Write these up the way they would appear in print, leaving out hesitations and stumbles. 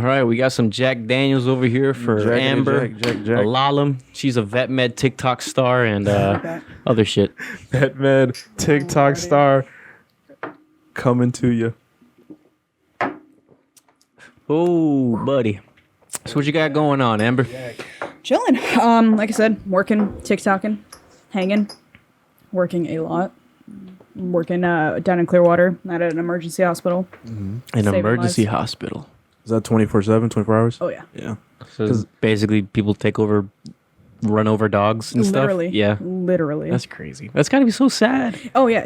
All right, we got some Jack Daniels over here for Amber. Jack. Elalem, she's a vet med TikTok star and other shit. Vet med TikTok star coming to you. Oh, buddy. So what you got going on, Amber? Chilling. Like I said, working, TikToking, hanging, working a lot. Working down in Clearwater at an emergency hospital. An emergency hospital. Is that 24/7, 24 hours? Oh, yeah. Yeah. So basically people run over dogs and stuff? Literally. Yeah. Literally. That's crazy. That's gotta be so sad. Oh, yeah.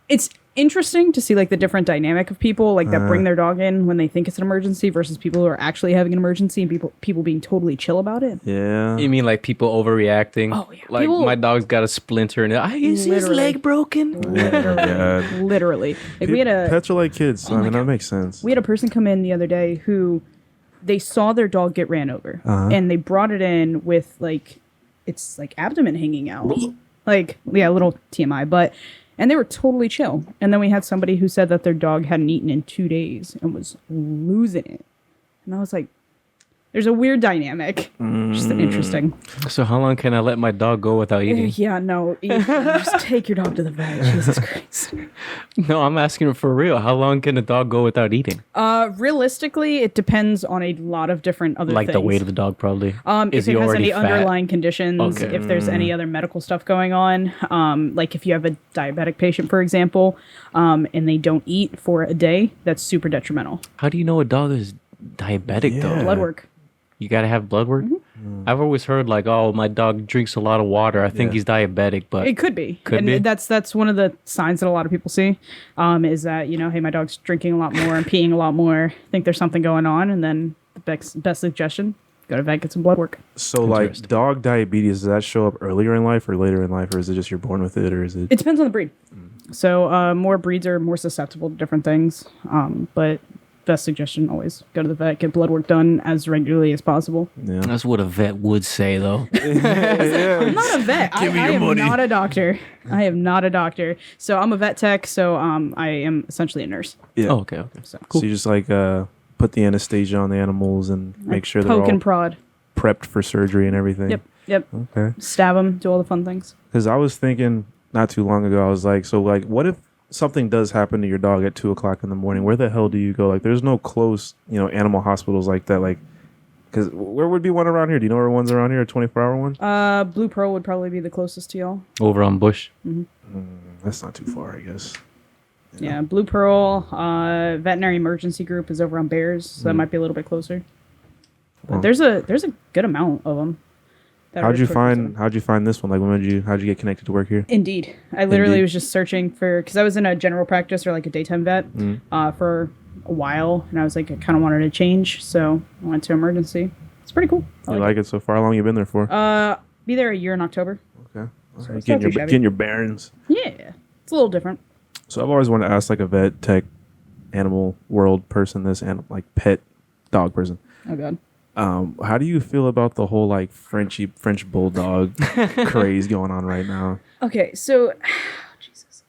It's interesting to see like the different dynamic of people like that bring their dog in when they think it's an emergency versus people who are actually having an emergency and people being totally chill about it. Yeah. You mean like people overreacting? Oh, yeah. Like my dog's got a splinter and is his leg broken? Literally. Like we had Pets are like kids. So, I mean, that makes sense. We had a person come in the other day who they saw their dog get ran over and they brought it in with like its like abdomen hanging out. Like, yeah, a little TMI, and they were totally chill. And then we had somebody who said that their dog hadn't eaten in 2 days and was losing it. And I was like, there's a weird dynamic. Just interesting. So how long can I let my dog go without eating? Yeah, no. Just take your dog to the vet. Jesus Christ. No, I'm asking for real. How long can a dog go without eating? Realistically, it depends on a lot of different other like things. the weight of the dog, probably. If it has any fat? underlying conditions, Okay. if there's any other medical stuff going on, like if you have a diabetic patient, for example, and they don't eat for a day, that's super detrimental. How do you know a dog is diabetic though? Blood work. You gotta have blood work? I've always heard like, oh, my dog drinks a lot of water. I think he's diabetic, but It could be. Could and be. That's one of the signs that a lot of people see, is that, hey, my dog's drinking a lot more and peeing a lot more. I think there's something going on. And then the best suggestion, go to vet, get some blood work. So, like, dog diabetes, does that show up earlier in life or later in life? Or is it just you're born with it? Or is it? It depends on the breed. So more breeds are more susceptible to different things. But best suggestion, always go to the vet, get blood work done as regularly as possible. Yeah. that's what a vet would say though. I'm not a vet. I am not a doctor. I am not a doctor. So I'm a vet tech. So I am essentially a nurse. Yeah. Oh, okay. So So you just like put the anesthesia on the animals and make sure they're poke all and prod. prepped for surgery and everything. Yep. Okay. Stab them. Do all the fun things. Because I was thinking not too long ago, I was like, so like, what if something does happen to your dog at 2:00 in the morning? Where the hell do you go? Like, there's no close, animal hospitals like that. Like, because where would be one around here? Do you know where one's around here? A 24-hour one? Blue Pearl would probably be the closest to y'all. Over on Bush. That's not too far, I guess. Yeah, Blue Pearl Veterinary Emergency Group is over on Bears, so that might be a little bit closer. But there's a good amount of them. How'd you find this one? Like, how'd you get connected to work here? Indeed. I literally Indeed. was just searching because I was in a general practice or like a daytime vet for a while, and I was like, I kind of wanted to change, so I went to emergency. It's pretty cool. You like it so far? How long you been there for? Be there a year in October. Okay. So Right. it's not too shabby. Getting your bearings. Yeah, it's a little different. So I've always wanted to ask like a vet tech animal world person this and like pet dog person. Oh god. How do you feel about the whole like French bulldog craze going on right now? Okay, so Jesus.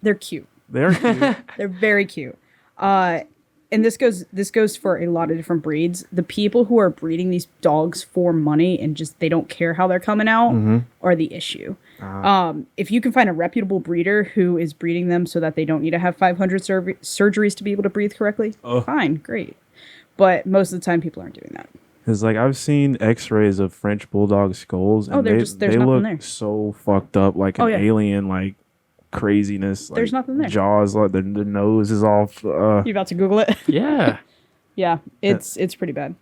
They're cute. They're cute. They're very cute. And this goes for a lot of different breeds. The people who are breeding these dogs for money and just they don't care how they're coming out are the issue. If you can find a reputable breeder who is breeding them so that they don't need to have 500 surgeries to be able to breathe correctly, fine, great. But most of the time, people aren't doing that. Because like I've seen X-rays of French bulldog skulls, and there's they nothing look there. so fucked up, like an alien, like craziness. There's like, nothing there. Jaws, like their nose is off. You about to Google it? Yeah. Yeah, it's pretty bad.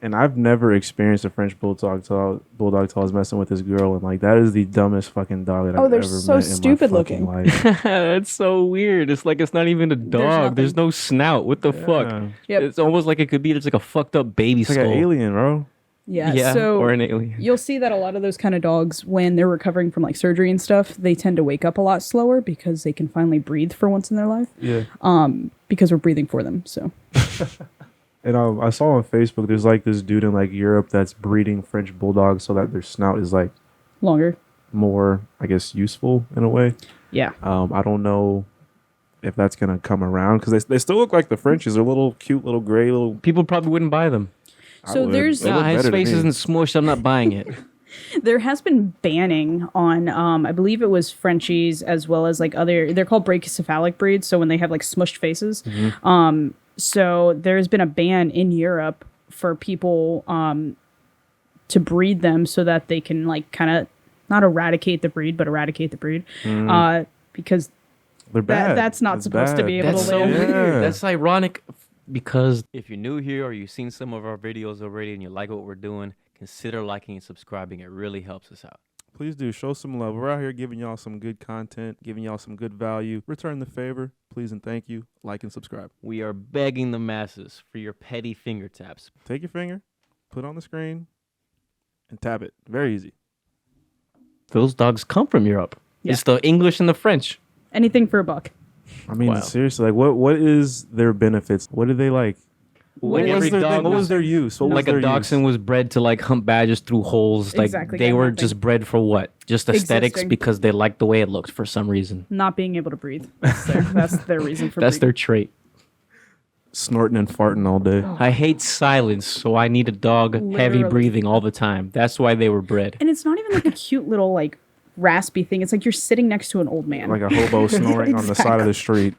And I've never experienced a French bulldog till I was messing with this girl, and like that is the dumbest fucking dog that I've they're ever so met stupid in my fucking looking. life. That's so weird. It's like it's not even a dog. There's no snout. What the fuck? Yep. It's almost like it could be just like a fucked up baby It's skull. like an alien, bro. Yeah, so or an alien. you'll see that a lot of those kind of dogs, when they're recovering from like surgery and stuff, they tend to wake up a lot slower because they can finally breathe for once in their life. Yeah. Because we're breathing for them. So And I saw on Facebook there's like this dude in like Europe that's breeding French bulldogs so that their snout is like longer. more, I guess, useful in a way. Yeah. I don't know if that's gonna come around because they still look like the Frenchies. They're little cute, little gray, little. People probably wouldn't buy them. So there's They look His better to face me. isn't smushed. I'm not buying it. there has been banning on I believe it was Frenchies as well as like other, they're called brachycephalic breeds, so when they have like smushed faces. So there's been a ban in Europe for people to breed them so that they can like kind of not eradicate the breed but eradicate the breed because They're bad. that's not supposed to be able That's to so live. weird. That's ironic because if you're new here or you've seen some of our videos already and you like what we're doing, consider liking and subscribing. It really helps us out. Please do show some love. We're out here giving y'all some good content, giving y'all some good value. Return the favor, please and thank you. Like and subscribe. We are begging the masses for your petty finger taps. Take your finger, put it on the screen, and tap it. Very easy. Those dogs come from Europe. Yeah. It's the English and the French. Anything for a buck. I mean, Wow. seriously, like what is their benefits? What do they like? Like What was every their dog thing? What was was their use? What like was a their dachshund use? was bred to like hunt badgers through holes. Like Exactly, they yeah, were nothing. just bred for what? Just aesthetics Existing. because they liked the way it looked for some reason. Not being able to breathe. That's their reason for That's their breeding. trait. Snorting and farting all day. I hate silence, so I need a dog heavy Literally. breathing all the time. That's why they were bred. And it's not even like a cute little like raspy thing. It's like you're sitting next to an old man. Like a hobo snoring on the side of the street.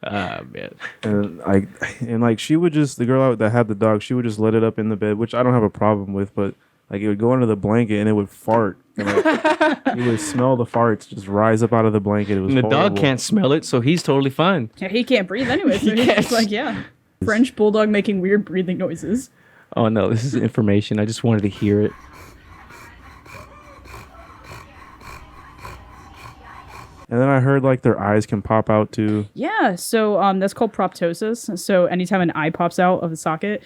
Ah, man. And like she would just, the girl out that had the dog, she would just let it up in the bed, which I don't have a problem with, but like it would go under the blanket and it would fart. And like, you would smell the farts just rise up out of the blanket. It was And the dog horrible. can't smell it, so he's totally fine. Yeah, he can't breathe anyway. So he's just like, yeah. French bulldog making weird breathing noises. Oh no, this is information. I just wanted to hear it. And then I heard like their eyes can pop out too. Yeah, so that's called proptosis. So anytime an eye pops out of the socket,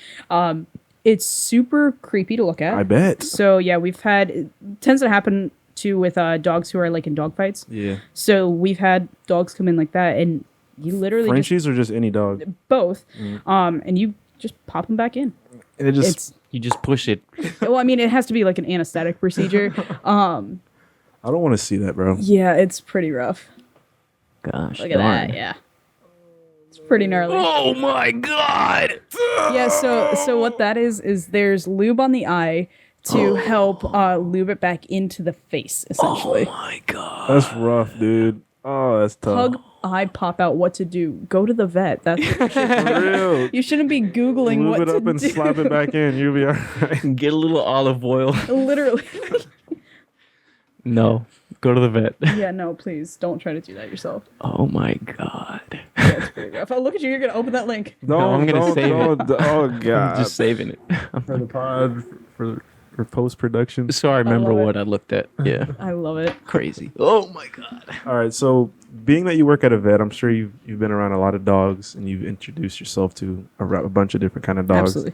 it's super creepy to look at. I bet. So yeah, it tends to happen too with dogs who are like in dog fights. Yeah. So we've had dogs come in like that, and you literally just Frenchies or just any dog? both, and you just pop them back in. And it just, It's You just push it. well, I mean, it has to be like an anesthetic procedure. I don't want to see that, bro. Yeah, it's pretty rough. Gosh, Look at that. Yeah, it's pretty gnarly. Oh my god! Yeah, so what that is there's lube on the eye to help lube it back into the face, essentially. Oh my god! That's rough, dude. Oh, that's tough. Pug eye pop out, what to do? Go to the vet. That's what you should For real. You shouldn't be Googling Lube what it to up and do. slap it back in. You'll be all right. Get a little olive oil. Literally. No, go to the vet. Yeah, no, please don't try to do that yourself. Oh my god! Yeah, it's pretty rough. Oh, look at you. You're going to open that link. No, I'm gonna save it. Oh god. I'm just saving it. for the pod for post production. So I remember love it. what I looked at. Yeah, I love it. crazy. Oh my god! All right, so being that you work at a vet, I'm sure you've been around a lot of dogs and you've introduced yourself to a bunch of different kind of dogs. Absolutely.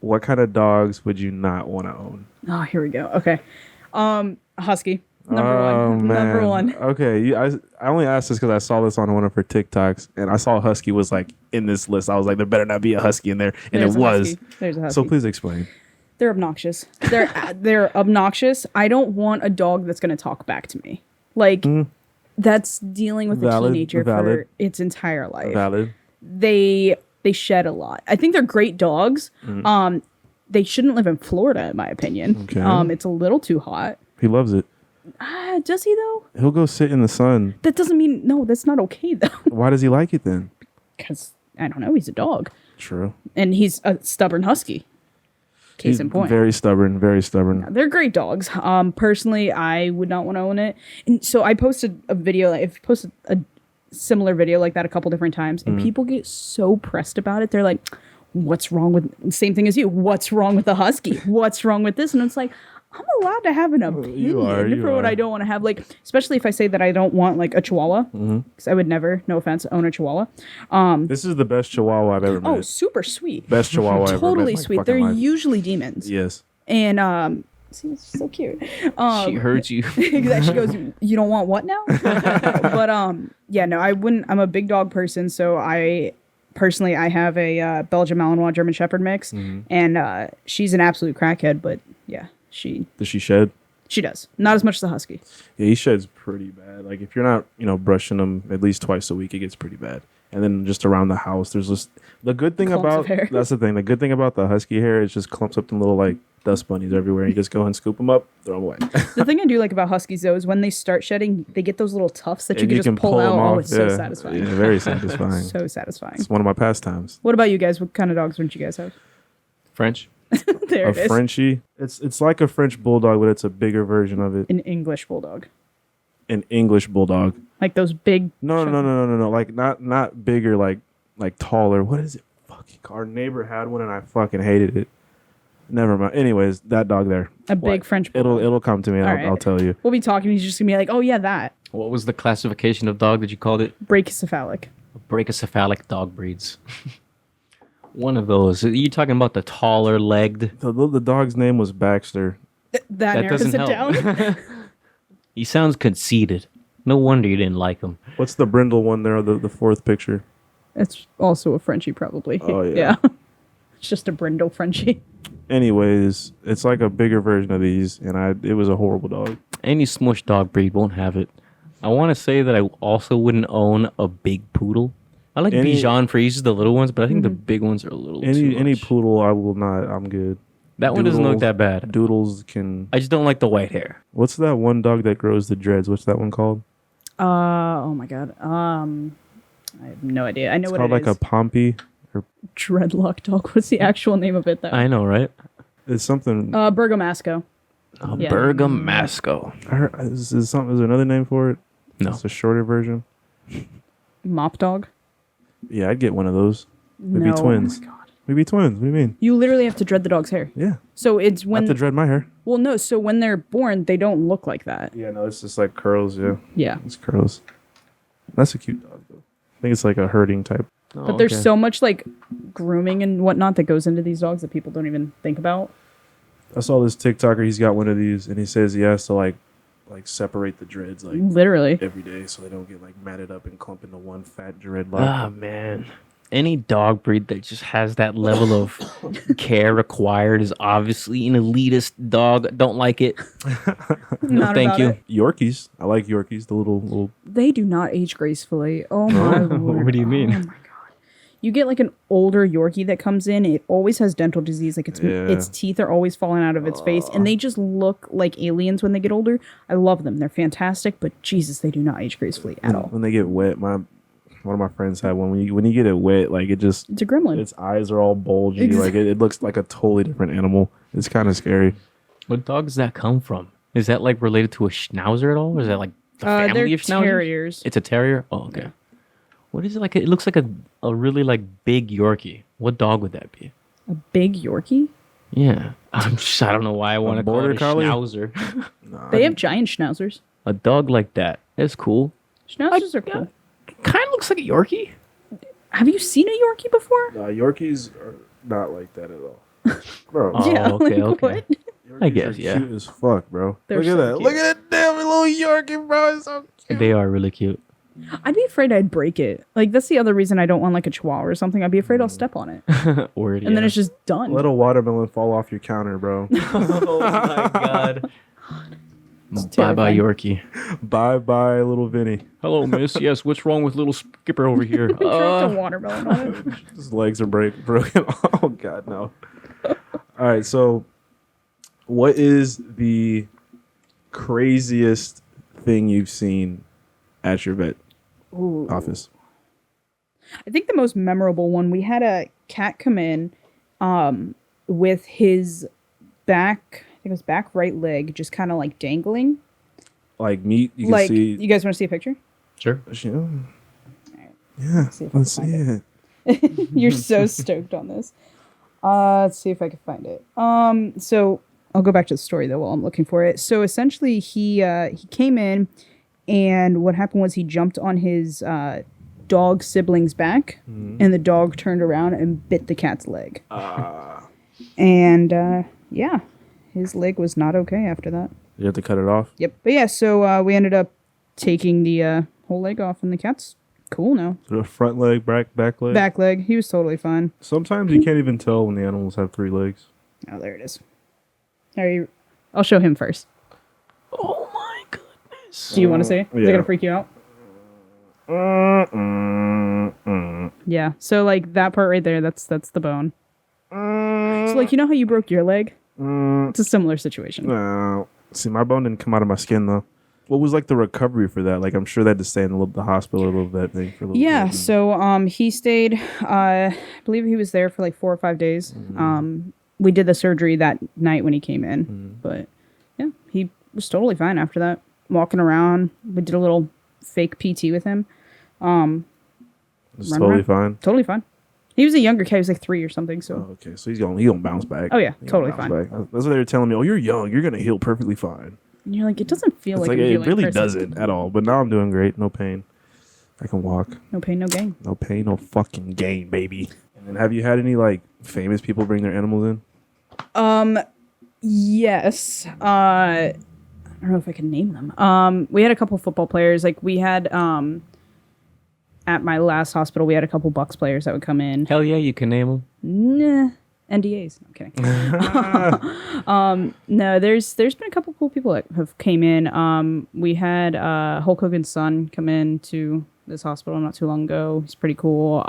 What kind of dogs would you not want to own? Oh, here we go. Okay. Husky. Number one. Okay, I only asked this because I saw this on one of her TikToks, and I saw a husky was like in this list. I was like, there better not be a husky in there, and There's it a was. husky. There's a husky. So please explain. They're obnoxious. They're obnoxious. I don't want a dog that's going to talk back to me. Like, that's dealing with Valid, a teenager valid. for its entire life. Valid. They shed a lot. I think they're great dogs. They shouldn't live in Florida, in my opinion. Okay. It's a little too hot. He loves it. Does he though? He'll go sit in the sun. That doesn't mean no. That's not okay though. Why does he like it then? Because I don't know. He's a dog, True. and he's a stubborn husky. Case He's in point. very stubborn. Very stubborn. They're great dogs. Personally, I would not want to own it. And so I posted a video. I've posted a similar video like that a couple different times, and people get so pressed about it. They're like, "What's wrong with?" Same thing as you. What's wrong with the husky? What's wrong with this? And it's like, I'm allowed to have an opinion you for what are. I don't want to have. Like, especially if I say that I don't want like a Chihuahua, because I would never, no offense, own a Chihuahua. This is the best Chihuahua I've ever met. Oh, super sweet. Best Chihuahua I've ever met. Totally in my sweet. fucking They're life. usually demons. Yes. And see, it's so cute. She heard you. Exactly. She goes, "You don't want what now?" But yeah, no, I wouldn't. I'm a big dog person, so I personally have a Belgian Malinois German Shepherd mix, and she's an absolute crackhead. But yeah, Does she shed? She does. Not as much as the husky. Yeah, he sheds pretty bad. Like if you're not, brushing him at least twice a week, it gets pretty bad. And then just around the house, there's just the good thing Clumps of about hair. that's the thing. The good thing about the husky hair is just clumps up them little like dust bunnies everywhere. You just go and scoop them up, throw them away. The thing I do like about huskies though is when they start shedding, they get those little tufts that you And can just pull out. them Oh, off. it's so satisfying. Yeah, very satisfying. So satisfying. It's one of my pastimes. What about you guys? What kind of dogs would you guys have? French. There A it is. Frenchie. It's like a French bulldog, but it's a bigger version of it. An English bulldog. An English bulldog. Like those big. No. Like not bigger, like taller. What is it? Fucking our neighbor had one and I fucking hated it. Never mind. Anyways, that dog there. A big French bulldog. It'll come to me and All I'll right. tell you. We'll be talking. He's just gonna be like, "Oh yeah, that What was the classification of dog that you called it? brachycephalic." Brachycephalic dog breeds. One of those. Are you talking about the taller legged? The dog's name was Baxter. That That narrows doesn't it help. down. He sounds conceited. No wonder you didn't like him. What's the brindle one there? The fourth picture. It's also a Frenchie, probably. Oh, yeah. It's just a brindle Frenchie. Anyways, it's like a bigger version of these, and it was a horrible dog. Any smush dog breed won't have it. I want to say that I also wouldn't own a big poodle. I like Bichon for each of the little ones, but I think the big ones are a little too Any much. poodle, I will not. I'm good. That one doesn't look that bad. Doodles can. I just don't like the white hair. What's that one dog that grows the dreads? What's that one called? Oh my god. I have no idea. I know It's what called it like is. a Pompey. Or Dreadlock dog. What's the actual name of it though? I know, right? it's something. Bergamasco. A Yeah. Bergamasco. Is there another name for it? No. It's a shorter version. Mop dog. Yeah, I'd get one of those. Maybe No. twins. Oh my god. Maybe twins. What do you mean? You literally have to dread the dog's hair. Yeah. So it's I when have to dread my hair. well no, so when they're born they don't look like that. Yeah, no, it's just like curls. Yeah, Yeah. it's curls. That's a cute dog though. I think it's like a herding type. But there's so much like grooming and whatnot that goes into these dogs that people don't even think about. I saw this TikToker. He's got one of these, and he says he has to like separate the dreads like Literally. every day so they don't get like matted up and clump into one fat dreadlock. Ah, man. Any dog breed that just has that level of care required is obviously an elitist dog. Don't like it. No, Not thank about you. it. Yorkies. I like Yorkies. The little. They do not age gracefully. Oh my lord. What do you mean? Oh my god. You get like an older Yorkie that comes in, it always has dental disease. Like its teeth are always falling out of its face, and they just look like aliens when they get older. I love them. They're fantastic, but Jesus, they do not age gracefully at all. When they get wet, one of my friends had one. When you get it wet, like It's a gremlin. its eyes are all bulgy. Like it looks like a totally different animal. It's kind of scary. What dog does that come from? Is that like related to a schnauzer at all? Or is that like the They're family of schnauzers? terriers. It's a terrier? Oh, okay. What is it like? It looks like a really like big Yorkie. What dog would that be? A big Yorkie? Yeah. I don't know why I want to call border it a collie? schnauzer. They have giant schnauzers. A dog like that. That's cool. Schnauzers are cool. Kind of looks like a Yorkie. Have you seen a Yorkie before? Yorkies are not like that at all, bro. Oh, Yeah, okay, like, okay. what? Yorkies I guess, are yeah. cute as fuck, bro. They're Look at so that. cute. Look at that damn little Yorkie, bro. It's so cute. They are really cute. I'd be afraid I'd break it. Like that's the other reason I don't want like a chihuahua or something. I'd be afraid I'll step on it, Word, and then it's just done. Let a watermelon fall off your counter, bro. oh my god. Bye bye terrifying. Yorkie. Bye bye, little Vinny. Hello, miss. Yes, what's wrong with little Skipper over here? Dropped a watermelon on it. His legs are broken. Oh god, no. All right, so what is the craziest thing you've seen at your vet Ooh. office? I think the most memorable one, we had a cat come in with his back, I think it was back right leg, just kind of like dangling. Like meat, you can Like, see. you guys want to see a picture? Sure. Yeah, see if I let's see can it. You're so stoked on this. Let's see if I can find it. So I'll go back to the story though while I'm looking for it. So essentially, he came in, and what happened was he jumped on his dog sibling's back, and the dog turned around and bit the cat's leg. And yeah, his leg was not okay after that. You have to cut it off. Yep. But yeah, so we ended up taking the whole leg off, and the cat's cool now. So the front leg, back leg. Back leg, he was totally fine. Sometimes you can't even tell when the animals have 3 legs. Oh, there it is. I'll show him first. Do you want to see? Is it Yeah. gonna freak you out? Yeah. So like that part right there, that's the bone. So like, you know how you broke your leg? It's a similar situation. No. See, my bone didn't come out of my skin though. What was like the recovery for that? Like, I'm sure they had to stay in the hospital a little bit. Thing for a little Yeah. bit. So he stayed. I believe he was there for like 4 or 5 days. We did the surgery that night when he came in, but yeah, he was totally fine after that. Walking around, we did a little fake PT with him. It's run totally around. fine. Totally fine. He was a younger kid. He was like 3 or something. So Oh, okay, so he's gonna bounce back. Oh, yeah, He gonna totally bounce fine. back. That's what they were telling me. Oh, you're young. You're gonna heal perfectly fine. and you're like, it doesn't feel It's like, like I'm it healing really person. doesn't at all. But now I'm doing great. No pain. I can walk. No pain, no gain. No pain, no fucking gain, baby. And then have you had any like famous people bring their animals in? Yes. I don't know if I can name them. We had a couple football players. Like we had at my last hospital, we had a couple Bucks players that would come in. Hell yeah, you can name them. Nah, NDAs. I'm kidding. No, there's been a couple cool people that have came in. We had Hulk Hogan's son come in to this hospital not too long ago. He's pretty cool.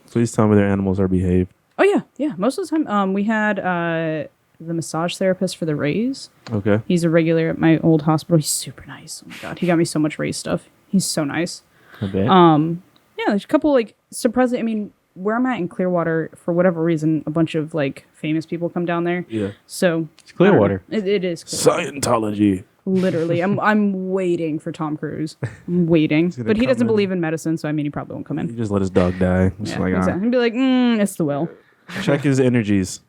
Please tell me their animals are behaved. Oh yeah. Most of the time, we had the massage therapist for the Rays. Okay. He's a regular at my old hospital. He's super nice. Oh my god, he got me so much Rays stuff. He's so nice. I bet. Yeah, there's a couple like surprising. I mean, where I'm at in Clearwater, for whatever reason, a bunch of like famous people come down there. Yeah. So It's Clearwater. it is Clearwater. Scientology. Literally, I'm waiting for Tom Cruise. I'm waiting, gonna but he come doesn't in. believe in medicine, so I mean, he probably won't come He in. just let his dog die. It's Yeah, like, exactly. He'd be like, it's the will. check his energies.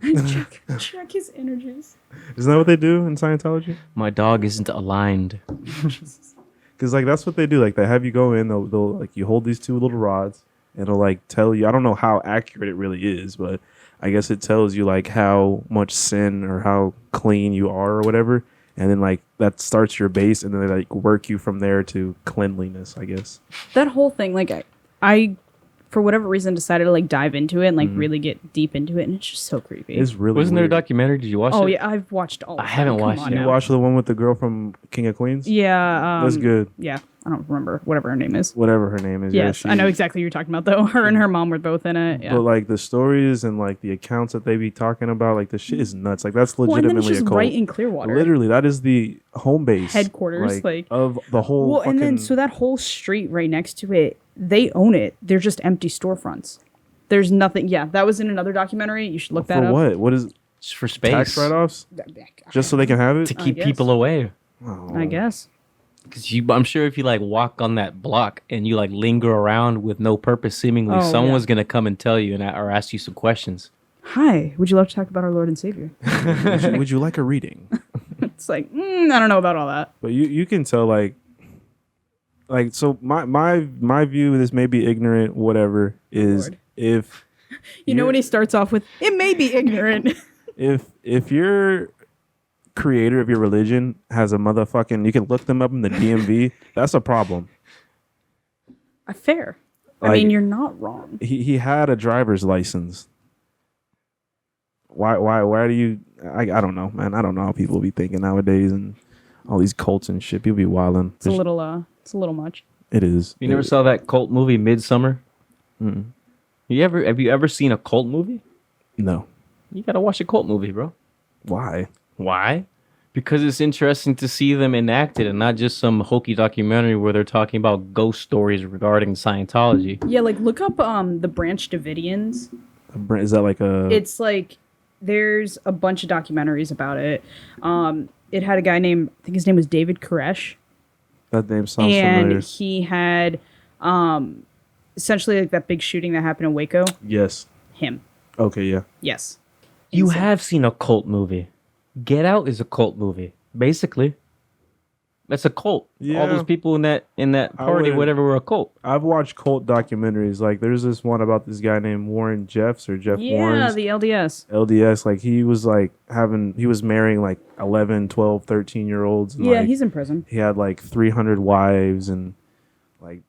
Check his energies. Isn't that what they do in Scientology? My dog isn't aligned. Because like that's what they do. Like they have you go in, they'll like you hold these two little rods, and it'll like tell you. I don't know how accurate it really is, but I guess it tells you like how much sin or how clean you are or whatever. And then like that starts your base, and then they like work you from there to cleanliness, I guess. That whole thing, like I for whatever reason decided to like dive into it and like really get deep into it, and it's just so creepy. It's really Wasn't there a weird. documentary? Did you watch it? Oh yeah, I've watched all. I of haven't them. Come watched on it. You now. watch the one with the girl from King of Queens? Yeah, That's good. Yeah, I don't remember whatever her name is. Whatever her name is. Yes, yeah, I know exactly who you're talking about though. Her and her mom were both in it. Yeah. But like the stories and like the accounts that they be talking about, like the shit is nuts. Like that's Well, and then legitimately it's just a cult. right in Clearwater. Literally, that is the home base Headquarters, like- of the whole. Well, fucking, and then so that whole street right next to it, they own it. They're just empty storefronts. There's nothing. Yeah, that was in another documentary. You should look that for up. what? What is Just for space. tax write-offs? Just so they can have it? To keep guess. people away. Oh. I guess. Because I'm sure if you like walk on that block and you like linger around with no purpose, seemingly, Oh, someone's yeah. gonna come and tell you or ask you some questions. Hi, would you love to talk about our Lord and Savior? would you like a reading? It's like I don't know about all that. But you can tell like so my view, this may be ignorant, whatever, is Lord. if You know you're- when he starts off with, "It may be ignorant." if your creator of your religion has a motherfucking, you can look them up in the DMV, that's a problem. Fair. I Like- mean, you're not wrong. He had a driver's license. Why do you? I don't know, man. I don't know how people be thinking nowadays and all these cults and shit. People be wilding. It's a little much. It is. You never saw that cult movie Midsummer? Mm-mm. Have you ever seen a cult movie? No. You gotta watch a cult movie, bro. Why? Why? Because it's interesting to see them enacted and not just some hokey documentary where they're talking about ghost stories regarding Scientology. Yeah, like look up the Branch Davidians. Is that like a? It's like there's a bunch of documentaries about it. It had a guy named, I think his name was David Koresh, That name sounds and familiar. he had essentially like that big shooting that happened in Waco. Yes. Him, Okay. Yeah. yes. You Insane. have seen a cult movie. Get Out is a cult movie, basically. That's a cult. Yeah. All those people in that I party, wouldn't- whatever, were a cult. I've watched cult documentaries. Like there's this one about this guy named Warren Jeffs or Jeff Yeah, Warren's. the LDS. LDS, like he was marrying like 11, 12, 13-year-olds. And, Yeah, like, he's in prison. he had like 300 wives, and like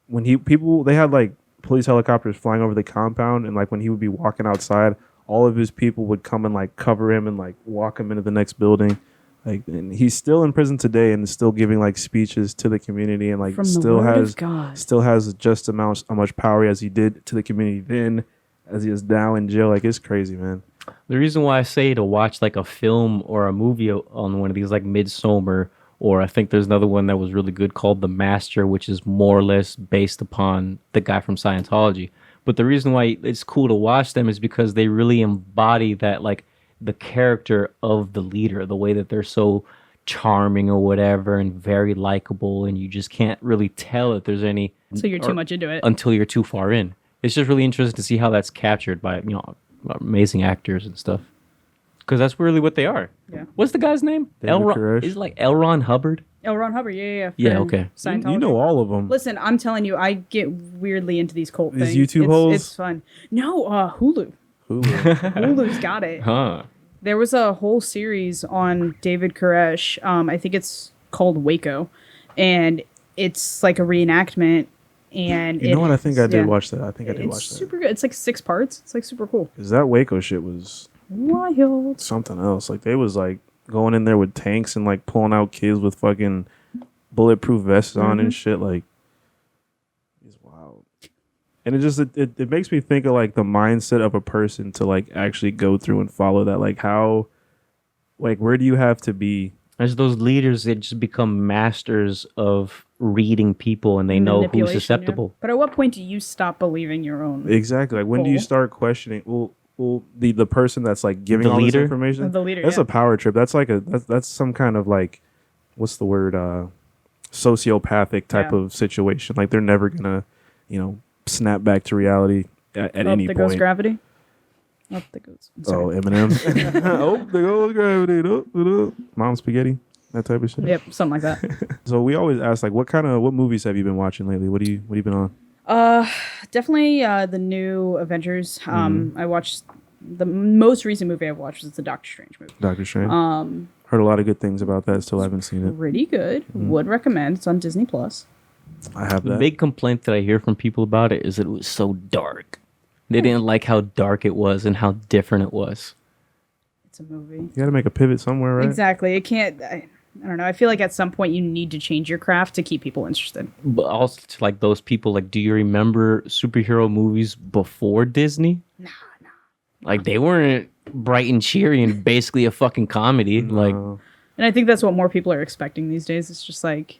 when they had like police helicopters flying over the compound, and like when he would be walking outside, all of his people would come and like cover him and like walk him into the next building. Like, and he's still in prison today and is still giving like speeches to the community and like From the still word has of God. still has just how much power as he did to the community then as he is now in jail. Like, it's crazy, man. The reason why I say to watch like a film or a movie on one of these, like Midsommar, or I think there's another one that was really good called The Master, which is more or less based upon the guy from Scientology. But the reason why it's cool to watch them is because they really embody that, like, the character of the leader, the way that they're so charming or whatever and very likable, and you just can't really tell if there's any So you're too much into it. until you're too far in. It's just really interesting to see how that's captured by, amazing actors and stuff. Because that's really what they are. Yeah. What's the guy's name? David Koresh. Is it like L. Ron Hubbard? Oh, Ron Hubbard. Yeah. Yeah, for okay. Scientology. You know all of them. Listen, I'm telling you, I get weirdly into these cult These things. YouTube holes? It's fun. No, Hulu. Hulu. Hulu's got it. Huh. There was a whole series on David Koresh. I think it's called Waco, and it's like a reenactment. And You know what? I think I did yeah. watch that. I think I did watch It's that. super good. It's like 6 parts. It's like super cool. Because that Waco shit was Wild. something else. Like, they was like going in there with tanks and like pulling out kids with fucking bulletproof vests on and shit. Like, it's wild. And it just it makes me think of like the mindset of a person to like actually go through and follow that. Like, how, like, where do you have to be? As those leaders, they just become masters of reading people, and they know who's Manipulation, yeah. susceptible. But at what point do you stop believing your own? Exactly. Like, when do you Cool. start questioning? Well, the person that's like giving The all leader? this information. The leader, That's yeah. a power trip. That's like that's some kind of like, what's the word? Sociopathic type Yeah. of situation. Like, they're never gonna, snap back to reality at Up any the point. goes gravity. Up the goes. Oh, Sorry. Eminem. Oh, there goes gravity. Oh. Mom spaghetti. That type of shit. Yep, something like that. So we always ask, like, what movies have you been watching lately? What you been on? Definitely the new Avengers. I watched the most recent movie I've watched was the Doctor Strange movie. Doctor Strange. Heard a lot of good things about that. Still haven't seen it. Pretty good. Would recommend. It's on Disney Plus. I have The that. big complaint that I hear from people about it is that it was so dark. They didn't like how dark it was and how different it was. It's a movie. You got to make a pivot somewhere, right? Exactly. It can't. I don't know. I feel like at some point you need to change your craft to keep people interested. But also to like those people, like, do you remember superhero movies before Disney? Nah. Like, they weren't bright and cheery and basically a fucking comedy. Like, And I think that's what more people are expecting these days. It's just like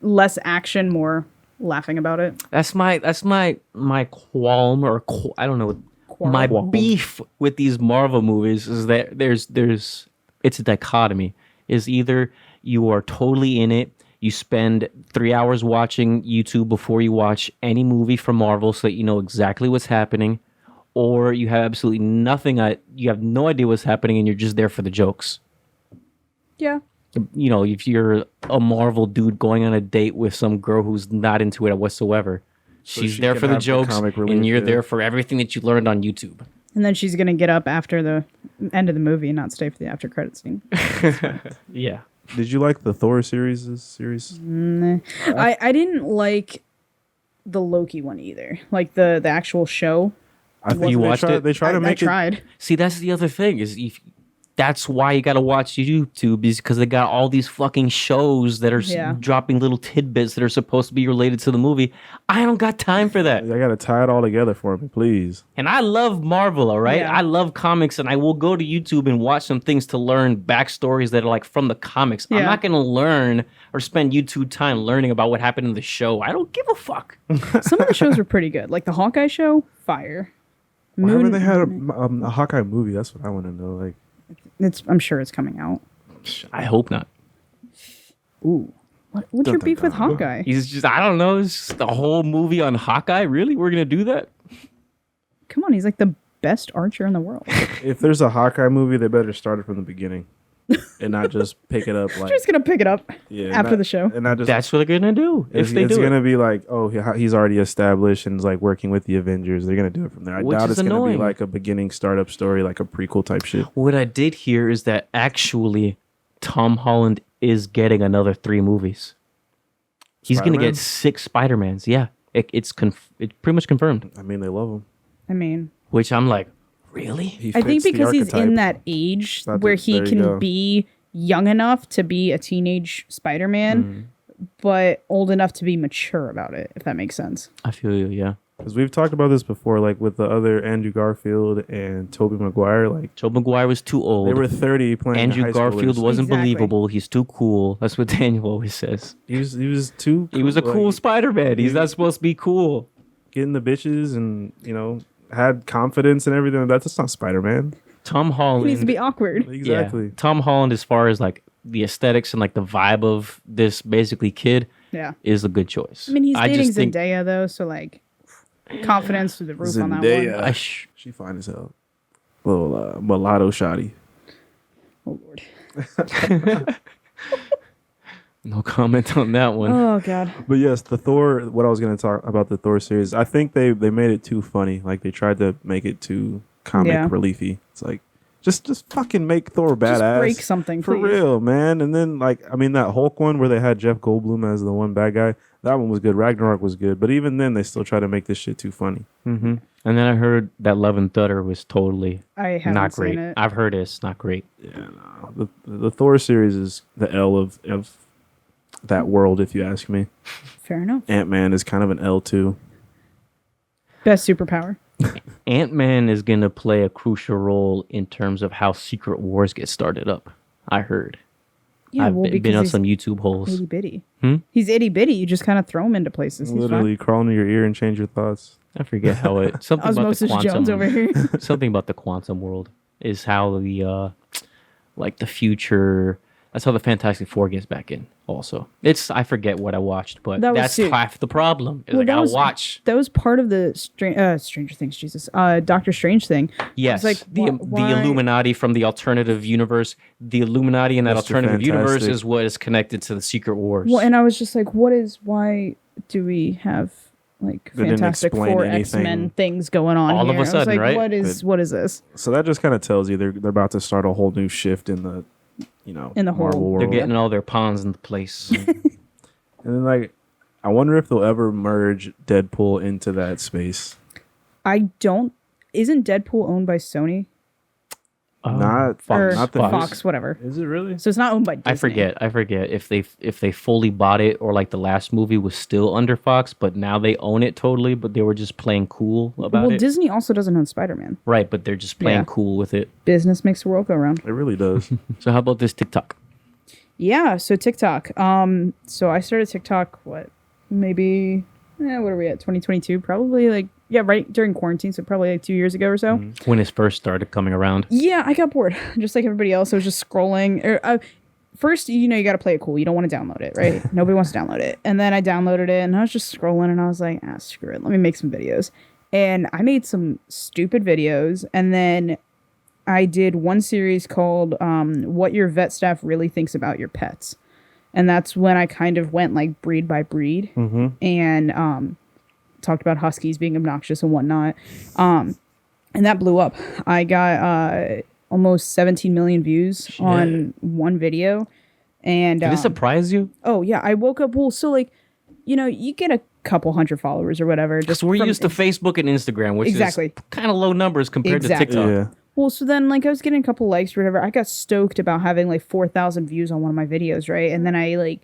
less action, more laughing about it. that's my qualm, or I don't know. My Qualm. beef with these Marvel movies is that there's it's a dichotomy. Is either you are totally in it, you spend 3 hours watching YouTube before you watch any movie from Marvel so that you know exactly what's happening, or you have absolutely nothing. You have no idea what's happening, and you're just there for the jokes. Yeah. If you're a Marvel dude going on a date with some girl who's not into it whatsoever, she's she there can for the have the jokes, comic relief, and you're yeah. there for everything that you learned on YouTube. And then she's gonna get up after the end of the movie and not stay for the after credit scene. Yeah. Did you like the Thor series? I didn't like the Loki one either. Like the actual show. I think You watched it? They try to I make it. tried. See, that's the other thing that's why you got to watch YouTube, is because they got all these fucking shows that are Yeah. dropping little tidbits that are supposed to be related to the movie. I don't got time for that. I gotta tie it all together for me, please. And I love Marvel, all right? Yeah. I love comics, and I will go to YouTube and watch some things to learn backstories that are like from the comics. I'm Yeah. not going to learn or spend YouTube time learning about what happened in the show. I don't give a fuck. Some of the shows were pretty good. Like the Hawkeye show, fire. Why haven't they had a Hawkeye movie? That's what I want to know. Like, I'm sure it's coming out. I hope not. Ooh. What's your beef with Hawkeye? He's just, I don't know, it's just a whole movie on Hawkeye? Really? We're going to do that? Come on, he's like the best archer in the world. if there's a Hawkeye movie, they better start it from the beginning, and not just pick it up like Just gonna pick it up yeah, after the show. And not just That's what they're going to do if they it's do it. gonna be like, oh, he's already established and is like working with the Avengers. They're gonna do it from there. I Which doubt is it's gonna be annoying. like a beginning startup story, like a prequel type shit. What I did hear is that actually Tom Holland is getting another 3 movies. He's going to Spider-Man? get 6 Spider-Mans. Yeah. It's pretty much confirmed. I mean, they love him. I mean, Which I'm like, really? He I think fits the because he's in archetype. that age Not where that- he there you go. can be young enough to be a teenage Spider-Man, but old enough to be mature about it, if that makes sense. I feel you, yeah. Because we've talked about this before, like with the other Andrew Garfield and Tobey Maguire. Like Joe Maguire was too old. they were 30 playing Andrew high Garfield schoolers. wasn't Exactly. believable. He's too cool. That's what Daniel always says. He was too. He was a like, cool Spider-Man. He's not supposed to be cool. getting the bitches and had confidence and everything. That's just not Spider-Man. Tom Holland He needs to be awkward. Exactly. Yeah. Tom Holland, as far as like the aesthetics and like the vibe of this basically kid, Yeah. is a good choice. I mean, he's dating just think Zendaya, though, so, like, confidence through the roof on that Zendaya. one. She fine as hell. Little mulatto shoddy. Oh, Lord. no comment on that one. Oh, God. But yes, the Thor. What I was going to talk about the Thor series, I think they made it too funny. Like they tried to make it too comic reliefy. It's like just fucking make Thor badass. Just break something, for please. real, man. And then that Hulk one where they had Jeff Goldblum as the one bad guy. That one was good. Ragnarok was good, but even then they still try to make this shit too funny. Mm-hmm. And then I heard that Love and Thunder was totally I haven't not seen great. it. I've heard it's not great. Yeah, no. The Thor series is the L of that world, if you ask me. Fair enough. Ant-Man is kind of an L too. Best superpower. Ant-Man is going to play a crucial role in terms of how Secret Wars get started up. I heard. Yeah, I've well, been because on he's some YouTube holes. itty bitty. Hmm? He's itty bitty. You just kind of throw him into places. He's Literally crawl into your ear and change your thoughts. I forget how it. Something about the Osmosis Jones over quantum. here. Something about the quantum world is how the the future. That's how the Fantastic Four gets back in. Also, I forget what I watched, but That was that's too- half the problem. Is Well, I that gotta was- watch. That was part of the Stranger Things. Jesus, Doctor Strange thing. Yes, like, the why- Illuminati from the alternative universe. The Illuminati in that Mr. alternative universe Fantastic. is what is connected to the Secret Wars. Well, and I was just like, why do we have like They didn't Fantastic explain Four anything. X-Men things going on All of here? a I was sudden, like, right? what is this? So that just kind of tells you they're about to start a whole new shift in the In the Marvel whole- world. They're getting all their pawns into place. And then I wonder if they'll ever merge Deadpool into that space. Isn't Deadpool owned by Sony Not or not the Fox, whatever? Is it really? So it's not owned by Disney. I forget if they fully bought it or like the last movie was still under Fox, but now they own it totally. But they were just playing cool about Well, it, Disney also doesn't own Spider-Man. right? But they're just playing Yeah. cool with it. Business makes the world go round. It really does. So how about this TikTok? Yeah, so TikTok. So I started TikTok, maybe, what are we at, 2022? Probably right during quarantine, so probably 2 years ago or so. When it first started coming around. Yeah, I got bored, just like everybody else. I was just scrolling. First, you got to play it cool. You don't want to download it, right? Nobody wants to download it. And then I downloaded it, and I was just scrolling, and I was like, screw it. Let me make some videos. And I made some stupid videos, and then I did one series called What Your Vet Staff Really Thinks About Your Pets. And that's when I kind of went like breed by breed and talked about huskies being obnoxious and whatnot. And that blew up. I got almost 17 million views on one video. And Did this surprise you? oh, yeah, I woke up. Well, so you get a couple hundred followers or whatever. Just we're used to Facebook and Instagram, which Exactly. is kind of low numbers compared Exactly. to TikTok. Yeah. Well, so then I was getting a couple likes or whatever. I got stoked about having 4,000 views on one of my videos, right? And then I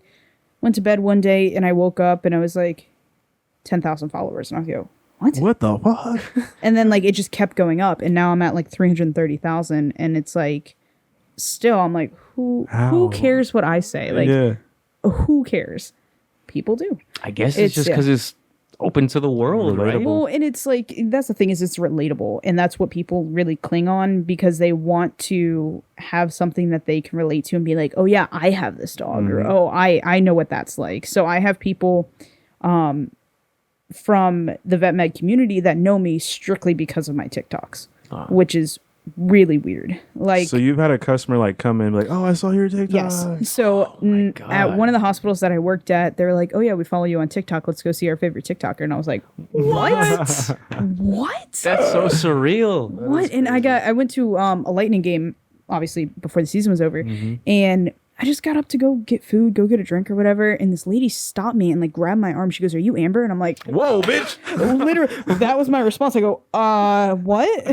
went to bed one day and I woke up and I was 10,000 followers. And I go, what? What the fuck? And then it just kept going up. And now I'm at 330,000. And it's still, I'm like, who How? cares what I say? Yeah. Who cares? People do. I guess It's- it's just yeah. because it's open to the world, right? Relatable. Well, and it's that's the thing is it's relatable, and that's what people really cling on because they want to have something that they can relate to and be like, oh yeah, I have this dog, or oh I know what that's like. So I have people from the vet med community that know me strictly because of my TikToks, which is really weird. So you've had a customer come in oh, I saw your TikTok. Yes. So at one of the hospitals that I worked at, they were like, oh yeah, we follow you on TikTok. Let's go see our favorite TikToker. And I was like, what? What? That's so surreal. What? And I went to a Lightning game, obviously before the season was over, and I just got up to go get food, go get a drink or whatever, and this lady stopped me and grabbed my arm. She goes, "Are you Amber?" And I'm like, Whoa, bitch. literally, that was my response. I go, what?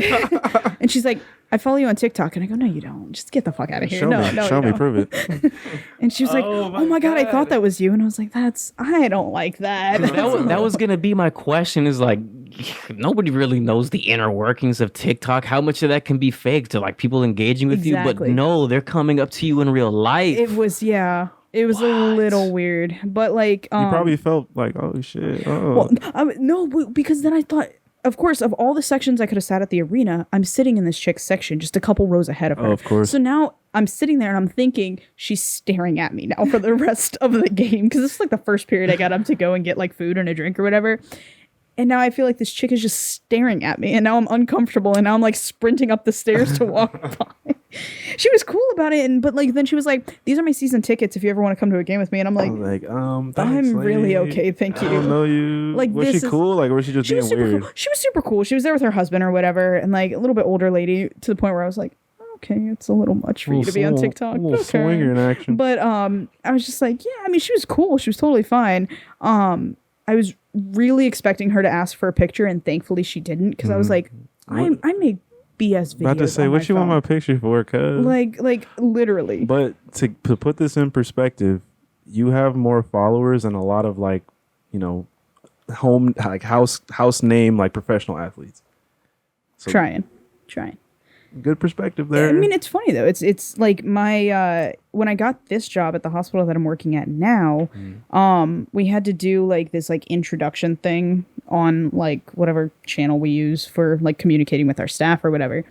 And she's like, I follow you on TikTok. And I go, no, you don't. Just get the fuck out of here. Show me, prove it. And she was like, oh my God, I thought that was you. And I was like, I don't like that. That was going to be my question is like, nobody really knows the inner workings of TikTok. How much of that can be fake to like people engaging with you? But no, they're coming up to you in real life. It was a little weird. But like... you probably felt like, oh shit. Well, no, because then I thought... Of course, of all the sections I could have sat at the arena, I'm sitting in this chick's section just a couple rows ahead of her. Oh, of course. So now I'm sitting there and I'm thinking she's staring at me now for the rest of the game. Because this is like the first period I got up to go and get like food and a drink or whatever. And now I feel like this chick is just staring at me. And now I'm uncomfortable. And now I'm like sprinting up the stairs to walk by. She was cool about it. But like then she was like, these are my season tickets if you ever want to come to a game with me. And I'm like, thanks, I'm really okay. Thank you. I don't know you. Like, was she cool? Like, or was she just being weird? Cool. She was super cool. She was there with her husband or whatever. And like a little bit older lady to the point where I was like, okay, it's a little much for you to be on TikTok. Okay. Swinger in action. But I was just like, yeah, I mean, she was cool. She was totally fine. I was really expecting her to ask for a picture, and thankfully she didn't, because I was like, I make BS videos. About to say, what you want my picture for, cuz? Like literally. But to put this in perspective, you have more followers than a lot of like, you know, house name like professional athletes. So, trying. Good perspective there. I mean, it's funny though. It's like my when I got this job at the hospital that I'm working at now, we had to do like this like introduction thing on like whatever channel we use for like communicating with our staff or whatever.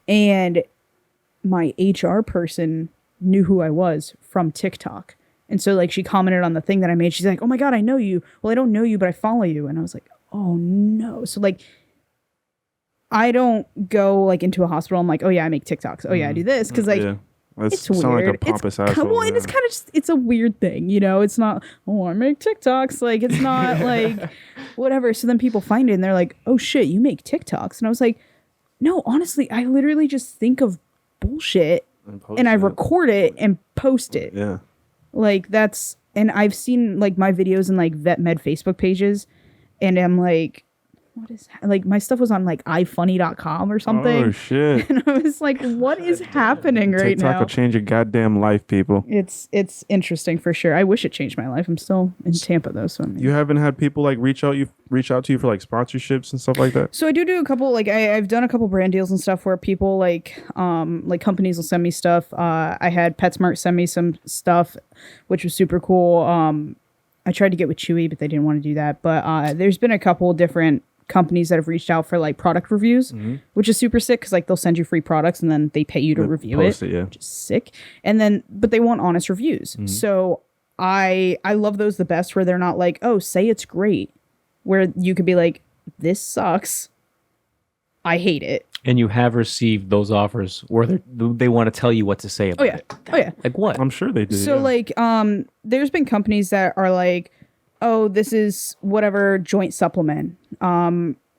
And my HR person knew who I was from TikTok. And so like she commented on the thing that I made. She's like, "Oh my God, I know you." Well, I don't know you, but I follow you. And I was like, "Oh no." So like I don't go like into a hospital. I'm like, oh yeah, I make TikToks. Oh yeah, I do this because like it's weird. Sound like a pompous asshole. Well, and it's kind of just it's a weird thing, you know. It's not oh I make TikToks. Like it's not like whatever. So then people find it and they're like, oh shit, you make TikToks. And I was like, no, honestly, I literally just think of bullshit and I record it and post it. Yeah, like that's and I've seen like my videos in like vet med Facebook pages, and I'm like, what is like my stuff was on like ifunny.com or something. Oh shit. And I was like, what is happening right now? TikTok will change your goddamn life, people. It's interesting for sure. I wish it changed my life. I'm still in Tampa though, so you haven't had people like reach out to you for like sponsorships and stuff like that? So I do a couple like I've done a couple brand deals and stuff where people like companies will send me stuff. I had PetSmart send me some stuff, which was super cool. I tried to get with Chewy, but they didn't want to do that. But there's been a couple different companies that have reached out for like product reviews, which is super sick because like they'll send you free products and then they pay you to review it, which is sick. And then but they want honest reviews. So I love those the best, where they're not like, oh, say it's great, where you could be like, this sucks, I hate it. And you have received those offers where they want to tell you what to say about it. Oh yeah. Like what? I'm sure they do. So like there's been companies that are like, oh, this is whatever joint supplement.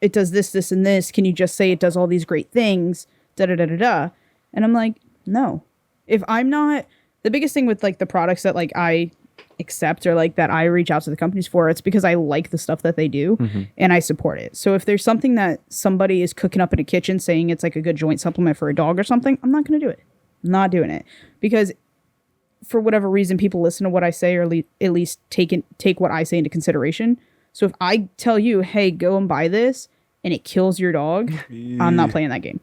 It does this, and this. Can you just say it does all these great things? Da da da da da. And I'm like, no. If I'm not the biggest thing with like the products that like I accept or like that I reach out to the companies for, it's because I like the stuff that they do and I support it. So if there's something that somebody is cooking up in a kitchen saying it's like a good joint supplement for a dog or something, I'm not going to do it. I'm not doing it because for whatever reason, people listen to what I say or at least take what I say into consideration. So if I tell you, hey, go and buy this and it kills your dog, I'm not playing that game.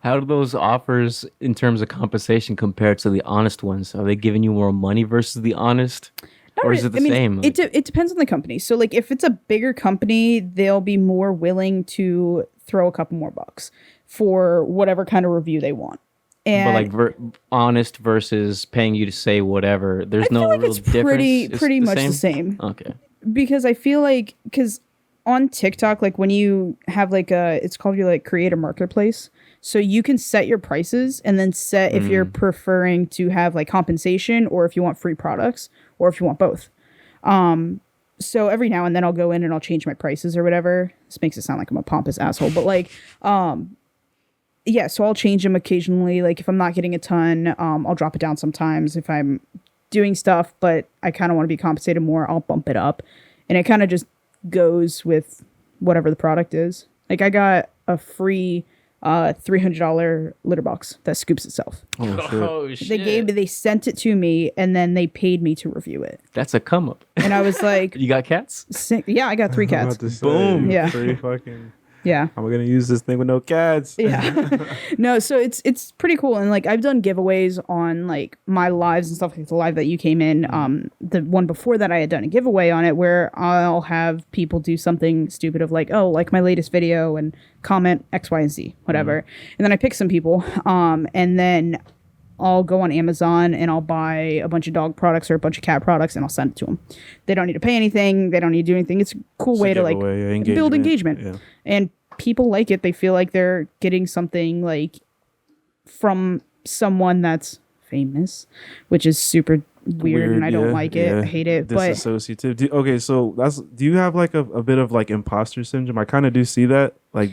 How do those offers in terms of compensation compare to the honest ones? Are they giving you more money versus the honest? Or is it the same? It depends on the company. So like if it's a bigger company, they'll be more willing to throw a couple more bucks for whatever kind of review they want. And but like honest versus paying you to say whatever, there's I feel like real it's difference. pretty much the same. Okay. Because I feel like on TikTok, like when you have like it's called your like create a marketplace. So you can set your prices and then set if you're preferring to have like compensation or if you want free products or if you want both. So every now and then I'll go in and I'll change my prices or whatever. This makes it sound like I'm a pompous asshole, but like, yeah, so I'll change them occasionally. Like if I'm not getting a ton, I'll drop it down sometimes. If I'm doing stuff, but I kind of want to be compensated more, I'll bump it up. And it kind of just goes with whatever the product is. Like I got a free $300 litter box that scoops itself. Oh shit. They sent it to me, and then they paid me to review it. That's a come up. And I was like, You got cats? yeah, I got 3 I'm cats. about to say, Boom. Yeah. 3 fucking. Yeah. I'm gonna use this thing with no cats. Yeah. No, so it's pretty cool. And like I've done giveaways on like my lives and stuff, like the live that you came in. The one before that I had done a giveaway on it where I'll have people do something stupid of like, oh, like my latest video and comment X, Y, and Z, whatever. And then I pick some people. And then I'll go on Amazon and I'll buy a bunch of dog products or a bunch of cat products and I'll send it to them. They don't need to pay anything. They don't need to do anything. It's a cool way to like build engagement. Yeah. And people like it. They feel like they're getting something like from someone that's famous, which is super weird and I don't like it. I hate it. But Disassociative. Okay, so do you have like a bit of like imposter syndrome? I kind of do see that. Like,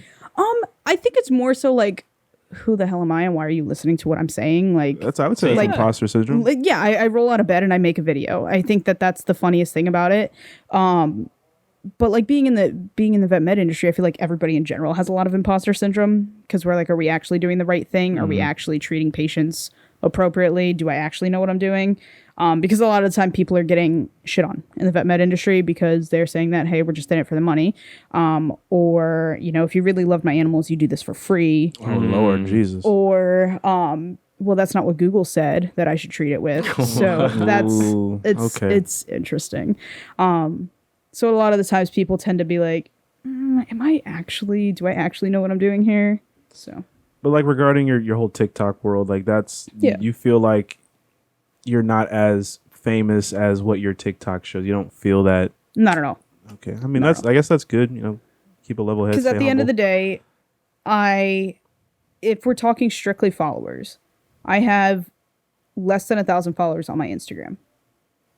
I think it's more so like, who the hell am I and why are you listening to what I'm saying? Like, I would say it's like, imposter syndrome. like yeah, I roll out of bed and I make a video. I think that's the funniest thing about it. But like being in the vet med industry, I feel like everybody in general has a lot of imposter syndrome because we're like, are we actually doing the right thing? Are we actually treating patients appropriately? Do I actually know what I'm doing? Because a lot of the time people are getting shit on in the vet med industry because they're saying that, hey, we're just in it for the money. Or, you know, if you really love my animals, you do this for free. Oh Lord Jesus. Or, well, that's not what Google said that I should treat it with. So it's interesting. So a lot of the times people tend to be like, do I actually know what I'm doing here? So, but like regarding your whole TikTok world, like you feel like you're not as famous as what your TikTok shows. You don't feel that. Not at all. Okay. I mean, I guess that's good. You know, keep a level head. Because at the end of the day, if we're talking strictly followers, I have less than 1,000 followers on my Instagram.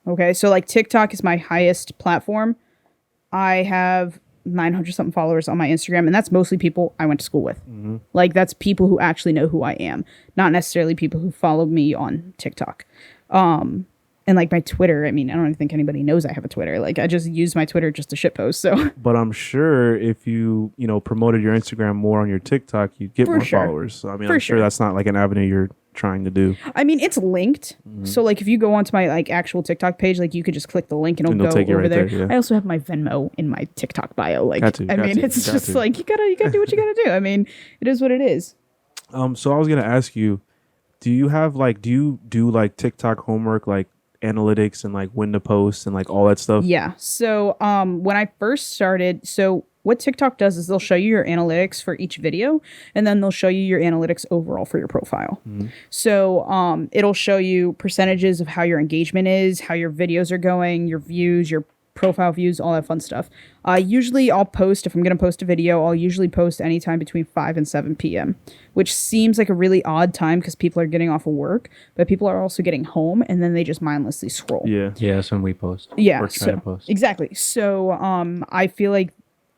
Okay. So like TikTok is my highest platform. I have 900 something followers on my Instagram, and that's mostly people I went to school with. Like that's people who actually know who I am, not necessarily people who follow me on TikTok. And like my Twitter, I mean, I don't even think anybody knows I have a Twitter. Like I just use my Twitter just to shitpost. So, but I'm sure if you promoted your Instagram more on your TikTok, you'd get more followers. So I mean, I'm sure that's not like an avenue you're trying to do. I mean, it's linked. So like if you go onto my like actual TikTok page, like you could just click the link and it'll go over there. Yeah. I also have my Venmo in my TikTok bio. Like it's just like you gotta do what you gotta do. I mean, it is what it is. So I was gonna ask you, do you do like TikTok homework, like analytics and like when to post and like all that stuff? Yeah. So when I first started, so what TikTok does is they'll show you your analytics for each video, and then they'll show you your analytics overall for your profile. So it'll show you percentages of how your engagement is, how your videos are going, your views, your profile views, all that fun stuff. Usually I'll post, if I'm going to post a video, I'll usually post anytime between 5 and 7 p.m., which seems like a really odd time because people are getting off of work, but people are also getting home and then they just mindlessly scroll. Yeah, that's when we post. Yeah, or try to post. Exactly. So I feel like,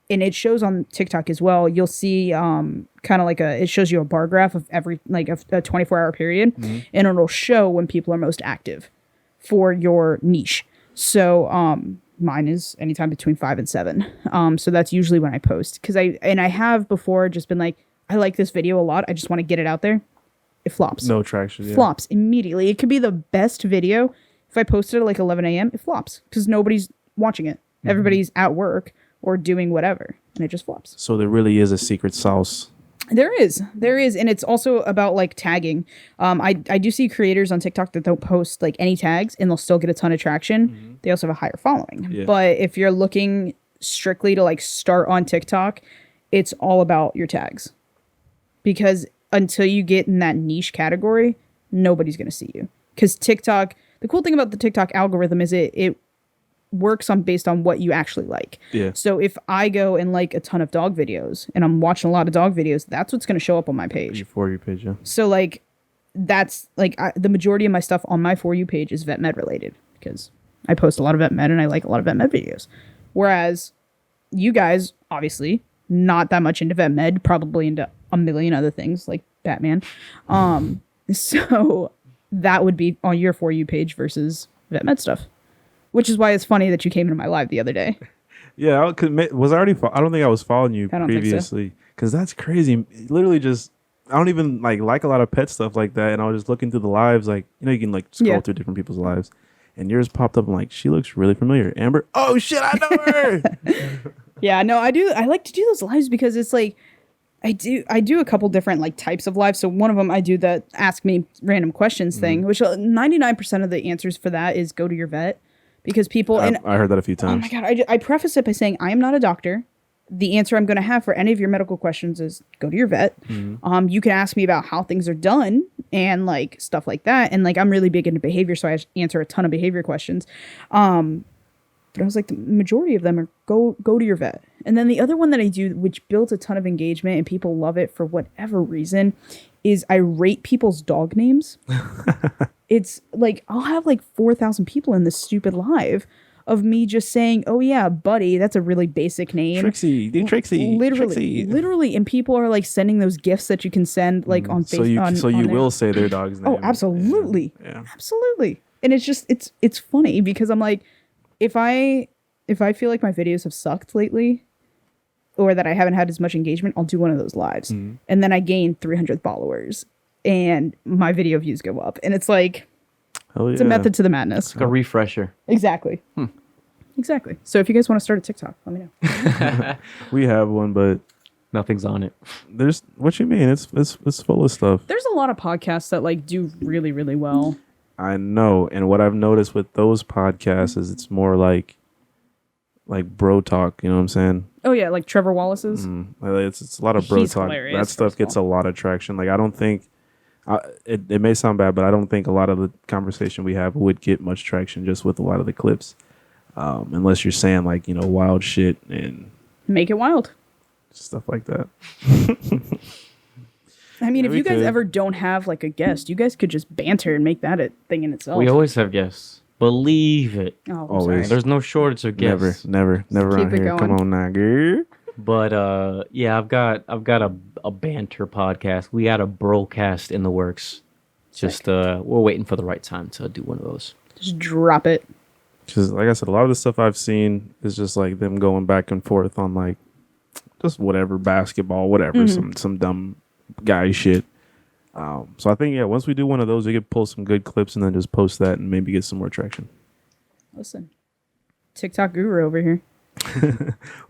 and it shows on TikTok as well, you'll see kind of like it shows you a bar graph of every, like a 24-hour period, and it'll show when people are most active for your niche. So mine is anytime between 5 and 7. So that's usually when I post. I have before just been like, I like this video a lot. I just want to get it out there. It flops. No traction. Yeah. Flops immediately. It could be the best video. If I posted it at like 11 a.m., it flops because nobody's watching it. Everybody's at work or doing whatever, and it just flops. So there really is a secret sauce. There is, and it's also about like tagging. I do see creators on TikTok that don't post like any tags, and they'll still get a ton of traction. They also have a higher following. Yeah. But if you're looking strictly to like start on TikTok, it's all about your tags, because until you get in that niche category, nobody's gonna see you. Because TikTok, the cool thing about the TikTok algorithm is it works based on what you actually like. Yeah. So if I go and like a ton of dog videos and I'm watching a lot of dog videos, that's what's going to show up on my page. Your For You page, yeah. So like that's like the majority of my stuff on my For You page is vet med related because I post a lot of vet med and I like a lot of vet med videos. Whereas you guys, obviously, not that much into vet med, probably into a million other things like Batman. So that would be on your For You page versus vet med stuff. Which is why it's funny that you came into my live the other day. Yeah, I don't think I was following you previously. Because that's crazy. Literally just, I don't even like a lot of pet stuff like that. And I was just looking through the lives, like, you know, you can like scroll through different people's lives. And yours popped up. I'm like, she looks really familiar. Amber. Oh shit, I know her. Yeah, no, I do. I like to do those lives because it's like, I do a couple different like types of lives. So one of them I do the ask me random questions thing, which 99% of the answers for that is go to your vet, because people, I heard that a few times. Oh my God. I preface it by saying I am not a doctor. The answer I'm going to have for any of your medical questions is go to your vet. You can ask me about how things are done and like stuff like that. And like, I'm really big into behavior, so I answer a ton of behavior questions. But I was like, the majority of them are go to your vet. And then the other one that I do, which builds a ton of engagement and people love it for whatever reason, is I rate people's dog names. It's like, I'll have like 4,000 people in this stupid live of me just saying, oh yeah, Buddy, that's a really basic name. Trixie. Literally. And people are like sending those gifts that you can send like on Facebook. So you will say their dog's name. Oh, absolutely. Yeah. Absolutely. And it's just, it's funny because I'm like, if I feel like my videos have sucked lately or that I haven't had as much engagement, I'll do one of those lives. And then I gain 300 followers and my video views go up. And it's like, it's a method to the madness. Like a refresher. Exactly. Exactly. So if you guys want to start a TikTok, let me know. We have one, but nothing's on it. There's, what you mean? It's full of stuff. There's a lot of podcasts that like do really, really well. I know. And what I've noticed with those podcasts is it's more like bro talk, you know what I'm saying? Oh yeah, like Trevor Wallace's. It's a lot of bro He's talk. hilarious, That stuff gets a lot of traction. Like I don't think it may sound bad, but I don't think a lot of the conversation we have would get much traction just with a lot of the clips, unless you're saying like, you know, wild shit and make it wild, stuff like that. I mean, if you guys ever don't have like a guest, you guys could just banter and make that a thing in itself. We always have guests. Believe it. Oh, always. There's no shortage of guests. Never around here. Going. Come on now, girl. But yeah, I've got a banter podcast. We got a broadcast in the works. Just we're waiting for the right time to do one of those. Just drop it. Because like I said, a lot of the stuff I've seen is just like them going back and forth on like just whatever, basketball, whatever, some dumb guy shit. So I think once we do one of those, we could pull some good clips and then just post that and maybe get some more traction. Listen, TikTok guru over here.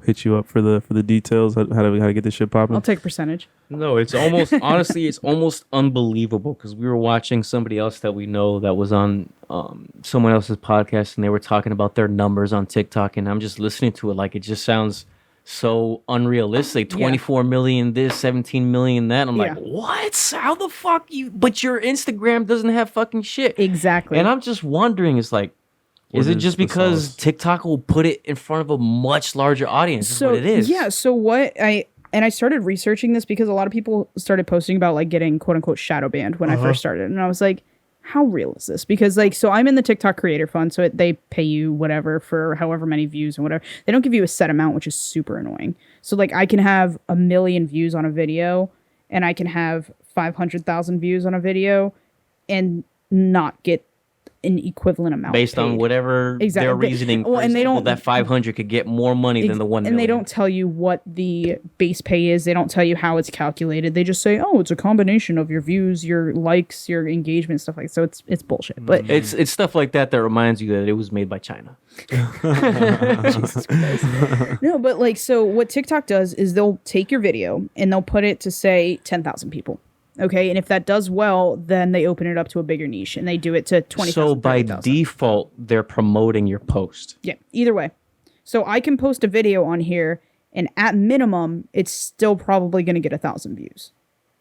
Hit you up for the details how to get this shit popping. I'll take a percentage. No, it's almost honestly, it's almost unbelievable because we were watching somebody else that we know that was on someone else's podcast and they were talking about their numbers on TikTok, and I'm just listening to it like it just sounds so unrealistic. 24 million this, 17 million that. I'm like, what? How the fuck you? But your Instagram doesn't have fucking shit. Exactly. And I'm just wondering, it's like, is it just because TikTok will put it in front of a much larger audience? So, is what it is. Yeah. So what I started researching this because a lot of people started posting about like getting quote unquote shadow banned when I first started, and I was like, how real is this? Because like, so I'm in the TikTok creator fund, so they pay you whatever for however many views and whatever. They don't give you a set amount, which is super annoying. So like, I can have 1 million views on a video, and I can have 500,000 views on a video, and not get an equivalent amount based paid. On whatever their reasoning. Well, and they don't, that 500 could get more money than the 1 million. And they don't tell you what the base pay is. They don't tell you how it's calculated. They just say, oh, it's a combination of your views, your likes, your engagement, stuff like that. So it's bullshit. But it's stuff like that reminds you that it was made by China. Jesus Christ. No, but like, so what TikTok does is they'll take your video and they'll put it to say 10,000 people. Okay, and if that does well, then they open it up to a bigger niche, and they do it to 20,000. So by default, they're promoting your post. Yeah, either way. So I can post a video on here, and at minimum, it's still probably going to get 1,000 views.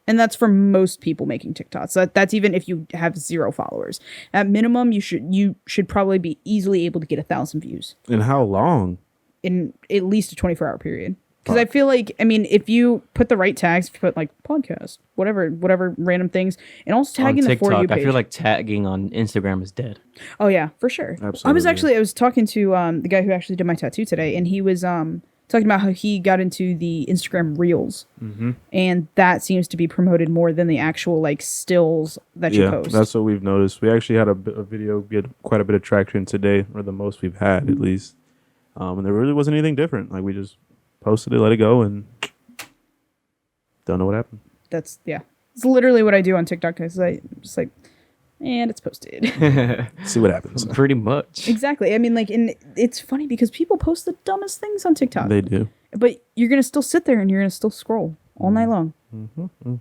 And that's for most people making TikToks. So that's even if you have 0 followers. At minimum, you should probably be easily able to get 1,000 views. And how long? In at least a 24-hour period. Because I feel like, I mean, if you put the right tags, if you put like podcast, whatever random things, and also tagging the For You page. I feel like tagging on Instagram is dead. Oh yeah, for sure. Absolutely. I was talking to the guy who actually did my tattoo today, and he was talking about how he got into the Instagram Reels, and that seems to be promoted more than the actual like stills that you post. That's what we've noticed. We actually had a video get quite a bit of traction today, or the most we've had at least, and there really wasn't anything different. Like we just posted it, let it go, and Don't know what happened. It's literally what I do on TikTok. Cause I just like, and it's posted. See what happens. Pretty much. Exactly. I mean, like, and it's funny because people post the dumbest things on TikTok. They do. But you're gonna still sit there and you're gonna still scroll all night long. I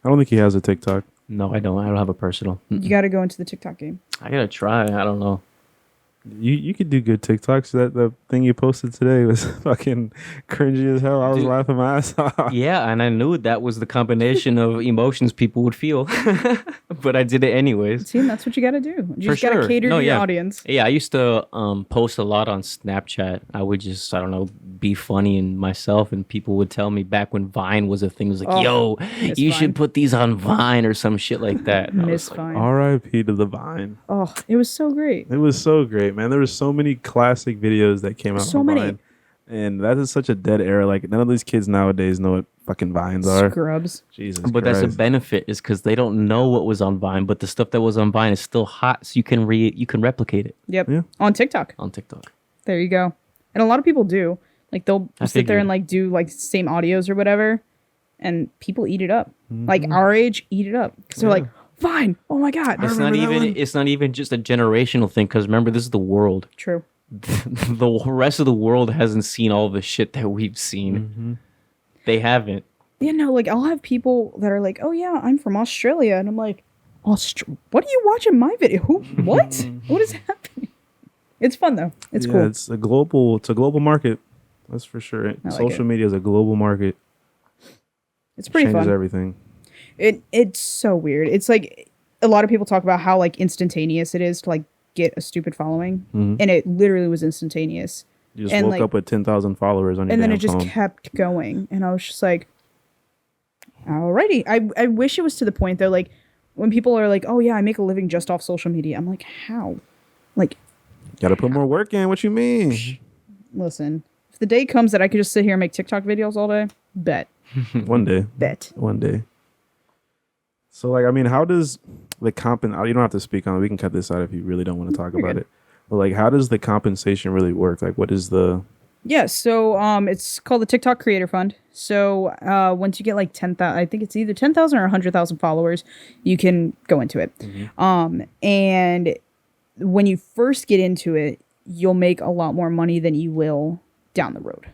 don't think he has a TikTok. No, I don't. I don't have a personal. You got to go into the TikTok game. I gotta try. I don't know. You could do good TikToks. The thing you posted today was fucking cringy as hell. I was laughing my ass off. Yeah, and I knew that was the combination of emotions people would feel, but I did it anyways. See, and that's what you got to do. You just got to cater to your audience. Yeah, I used to post a lot on Snapchat. I would just, I don't know, be funny in myself, and people would tell me back when Vine was a thing. It was like, yo, you should put these on Vine or some shit like that. Miss Vine. R.I.P. to the Vine. Oh, it was so great. It was so great, man. There were so many classic videos that came out on Vine. And that is such a dead era. Like, none of these kids nowadays know what fucking Vines are. Scrubs. Jesus But Christ. that's a benefit, is because they don't know what was on Vine, but the stuff that was on Vine is still hot, so you can replicate it. Yep. Yeah. On TikTok. On TikTok. There you go. And a lot of people do. Like, they'll sit there and like do like same audios or whatever, and people eat it up. Like our age, eat it up because they're like, Vine. Oh my god. It's not even just a generational thing, because remember, this is the world. True. The rest of the world hasn't seen all the shit that we've seen. They haven't. Yeah, no, like I'll have people that are like, "Oh yeah, I'm from Australia," and I'm like, what are you watching my video? Who? What? What is happening? It's fun though. It's cool. It's a global market. That's for sure. Social media is a global market. It's pretty Changes fun. everything. It's so weird. It's like a lot of people talk about how like instantaneous it is to like get a stupid following, and it literally was instantaneous. You just woke up with 10,000 followers on your and then damn it just phone. kept going, and I was just like, alrighty. I wish it was to the point though, like when people are like, oh yeah, I make a living just off social media. I'm like, how? Like, gotta put more work in. What you mean? Listen, if the day comes that I could just sit here and make TikTok videos all day, bet. One day. Bet. One day. So, like, I mean, how does the you don't have to speak on it. We can cut this out if you really don't want to talk about it. But, like, how does the compensation really work? Like, what is the... Yeah, so it's called the TikTok Creator Fund. So once you get like 10,000, I think it's either 10,000 or 100,000 followers, you can go into it. And when you first get into it, you'll make a lot more money than you will down the road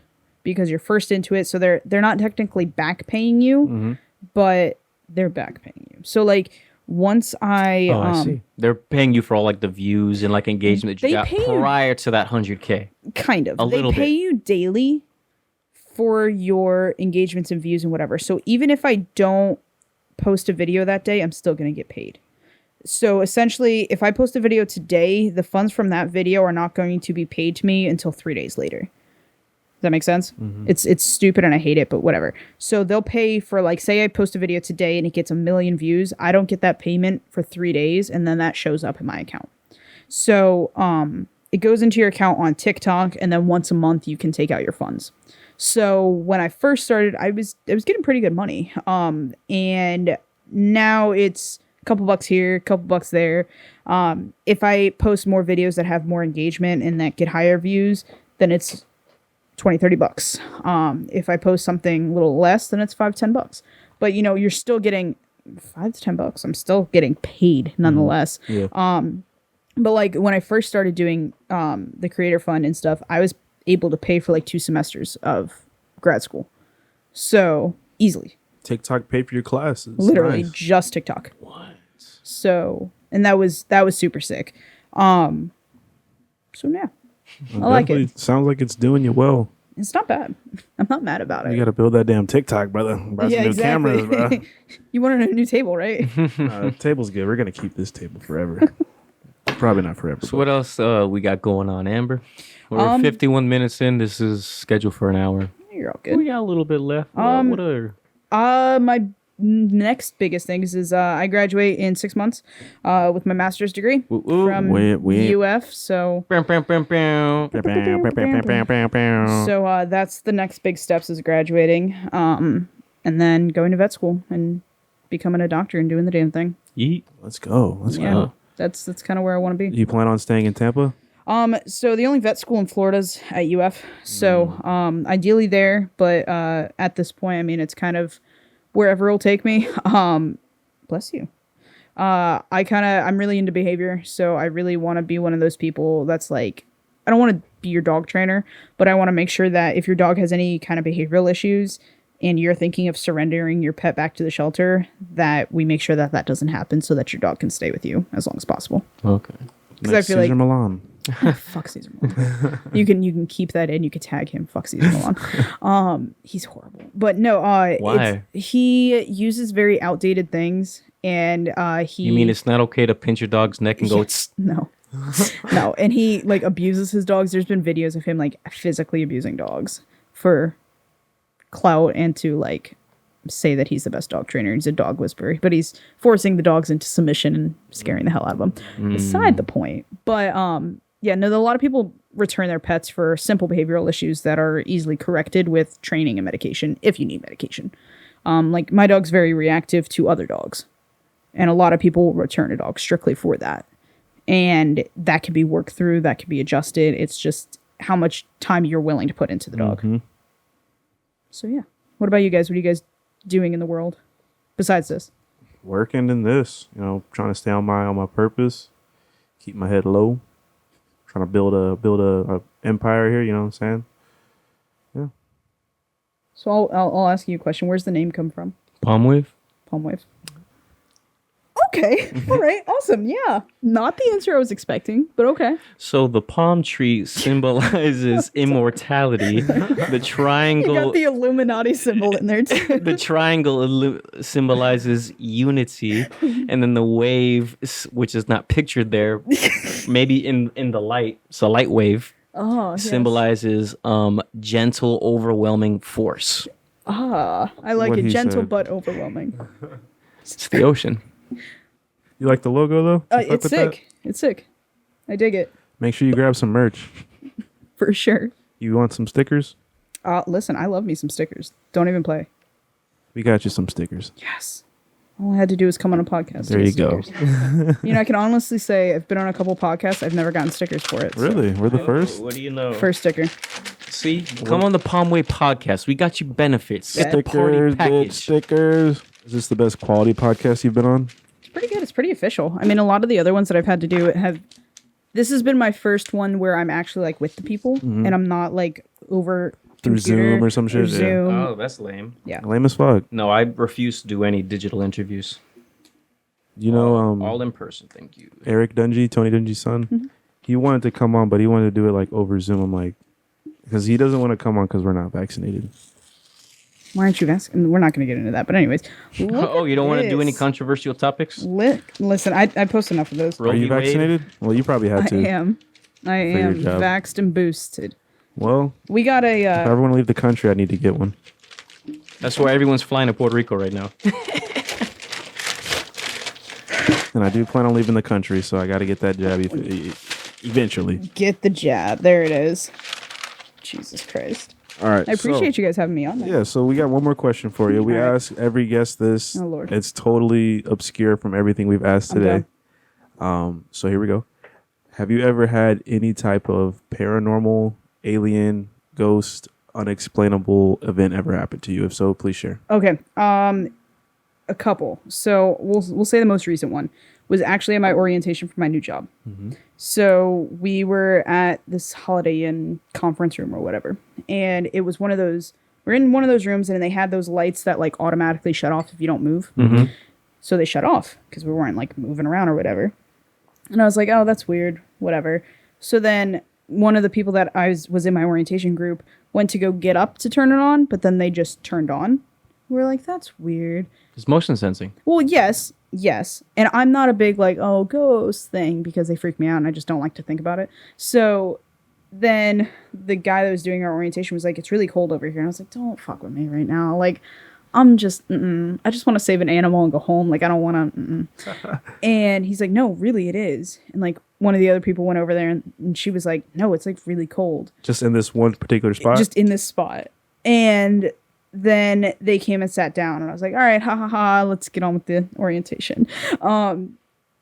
because you're first into it. So they're not technically back paying you, but they're back paying you. So like once I see. They're paying you for all like the views and like engagement that you got prior to that 100K. Kind of. They pay you daily for your engagements and views and whatever. So even if I don't post a video that day, I'm still going to get paid. So essentially, if I post a video today, the funds from that video are not going to be paid to me until 3 days later. Does that make sense? It's stupid and I hate it, but whatever. So they'll pay for like, say I post a video today and it gets 1 million views. I don't get that payment for 3 days, and then that shows up in my account. So it goes into your account on TikTok, and then once a month you can take out your funds. So when I first started, I was getting pretty good money. And now it's a couple bucks here, a couple bucks there. If I post more videos that have more engagement and that get higher views, then it's 20-30 bucks. If I post something a little less, then it's $5-10. But you know, you're still getting $5 to $10. I'm still getting paid nonetheless. But like when I first started doing the Creator Fund and stuff, I was able to pay for like 2 semesters of grad school. So easily. TikTok paid for your classes. Literally Nice. just TikTok. What? So, and that was super sick. So yeah. I like it. Sounds like it's doing you well. It's not bad. I'm not mad about it. You got to build that damn TikTok, brother. Buy some new cameras, bro. You wanted a new table, right? Table's good. We're going to keep this table forever. Probably not forever. So what else we got going on, Amber? We're 51 minutes in. This is scheduled for an hour. You're all good. We got a little bit left. What other? My next biggest things is I graduate in 6 months with my master's degree from UF. So so that's the next big steps is graduating, and then going to vet school and becoming a doctor and doing the damn thing. Yeet. Let's go. Let's go. That's kind of where I want to be. You plan on staying in Tampa? So the only vet school in Florida is at UF. So ideally there, but at this point, I mean, it's kind of wherever it'll take me. Bless you. I'm really into behavior, so I really want to be one of those people that's like, I don't want to be your dog trainer, but I want to make sure that if your dog has any kind of behavioral issues and you're thinking of surrendering your pet back to the shelter, that we make sure that that doesn't happen so that your dog can stay with you as long as possible. Okay. Because I feel Caesar like Milan. fuck Caesar Milan. You can keep that in. You could tag him. Fuck Caesar Milan. He's horrible. But no. Why? He uses very outdated things, and he. You mean it's not okay to pinch your dog's neck and go? Tss? No. No, and he like abuses his dogs. There's been videos of him like physically abusing dogs for clout and to like say that he's the best dog trainer. He's a dog whisperer, but he's forcing the dogs into submission and scaring the hell out of them. Beside the point. But yeah, no, a lot of people return their pets for simple behavioral issues that are easily corrected with training and medication if you need medication. Like my dog's very reactive to other dogs, and a lot of people will return a dog strictly for that. And that can be worked through, that can be adjusted. It's just how much time you're willing to put into the dog. Mm-hmm. So yeah. What about you guys? What are you guys doing in the world besides this? Working in this, trying to stay on my purpose, keep my head low, trying to build a empire here. You know what I'm saying? Yeah. So I'll ask you a question. Where's the name come from? PalmWave? PalmWave. Okay. All right. Awesome. Yeah. Not the answer I was expecting, but okay. So the palm tree symbolizes immortality. The triangle. You got the Illuminati symbol in there too. The triangle symbolizes unity, and then the wave, which is not pictured there, maybe in the light. So light wave symbolizes gentle, overwhelming force. I like What it. he Gentle said. but overwhelming. It's the ocean. You like the logo though? You fuck It's with that? sick. It's sick. I dig it Make sure you grab some merch. for sure. You want some stickers? Listen, I love me some stickers. Don't even play. We got you some stickers. Yes. All I had to do was come on a podcast. to There get you go. stickers. I can honestly say I've been on a couple podcasts. I've never gotten stickers for it. so- Really? We're the first? What do you know? First sticker. See, come on the PalmWave podcast. We got you benefits. Yeah. Get the party Stickers, bitch, package. stickers. Is this the best quality podcast you've been on? It's pretty good. It's pretty official. I mean, a lot of the other ones that I've had to do this has been my first one where I'm actually like with the people and I'm not like over Through computer Zoom or some shit, yeah. Zoom. Oh, that's lame. Yeah. Lame as fuck. No, I refuse to do any digital interviews. You know, All in person, thank you. Eric Dungy, Tony Dungy's son, he wanted to come on, but he wanted to do it like over Zoom. I'm like, because he doesn't want to come on because we're not vaccinated. Why aren't you asking? We're not going to get into that. But anyways. Oh, you don't want to do any this. controversial topics? Listen, I post enough of those. Roe Are you v. Wade? vaccinated? Well, you probably had I to. am. I am your job. vaxxed and boosted. Well, We got if I ever want to leave the country, I need to get one. That's why everyone's flying to Puerto Rico right now. And I do plan on leaving the country, so I got to get that jab eventually. Get the jab. There it is. Jesus Christ. All right. I appreciate you guys having me on there. Yeah, so we got one more question for you. We All right. ask every guest this. Oh, Lord. It's totally obscure from everything we've asked today. So here we go. Have you ever had any type of paranormal, alien, ghost, unexplainable event ever happen to you? If so, please share. Okay. A couple. So we'll say the most recent one was actually at my orientation for my new job. So we were at this Holiday Inn conference room or whatever, and it was one of those. We're in one of those rooms, and they had those lights that like automatically shut off if you don't move. So they shut off because we weren't like moving around or whatever. And I was like, oh, that's weird. Whatever. So then one of the people that was in my orientation group went to go get up to turn it on, but then they just turned on. We're like, that's weird. It's motion sensing. Well, yes. And I'm not a big like, oh, ghost thing because they freak me out and I just don't like to think about it. So then the guy that was doing our orientation was like, it's really cold over here. And I was like, don't fuck with me right now. Like, I'm just, I just want to save an animal and go home. Like, I don't want to, And he's like, no, really it is. And like one of the other people went over there and she was like, no, it's like really cold. Just in this one particular spot? Just in this spot. And then they came and sat down and I was like, all right, let's get on with the orientation.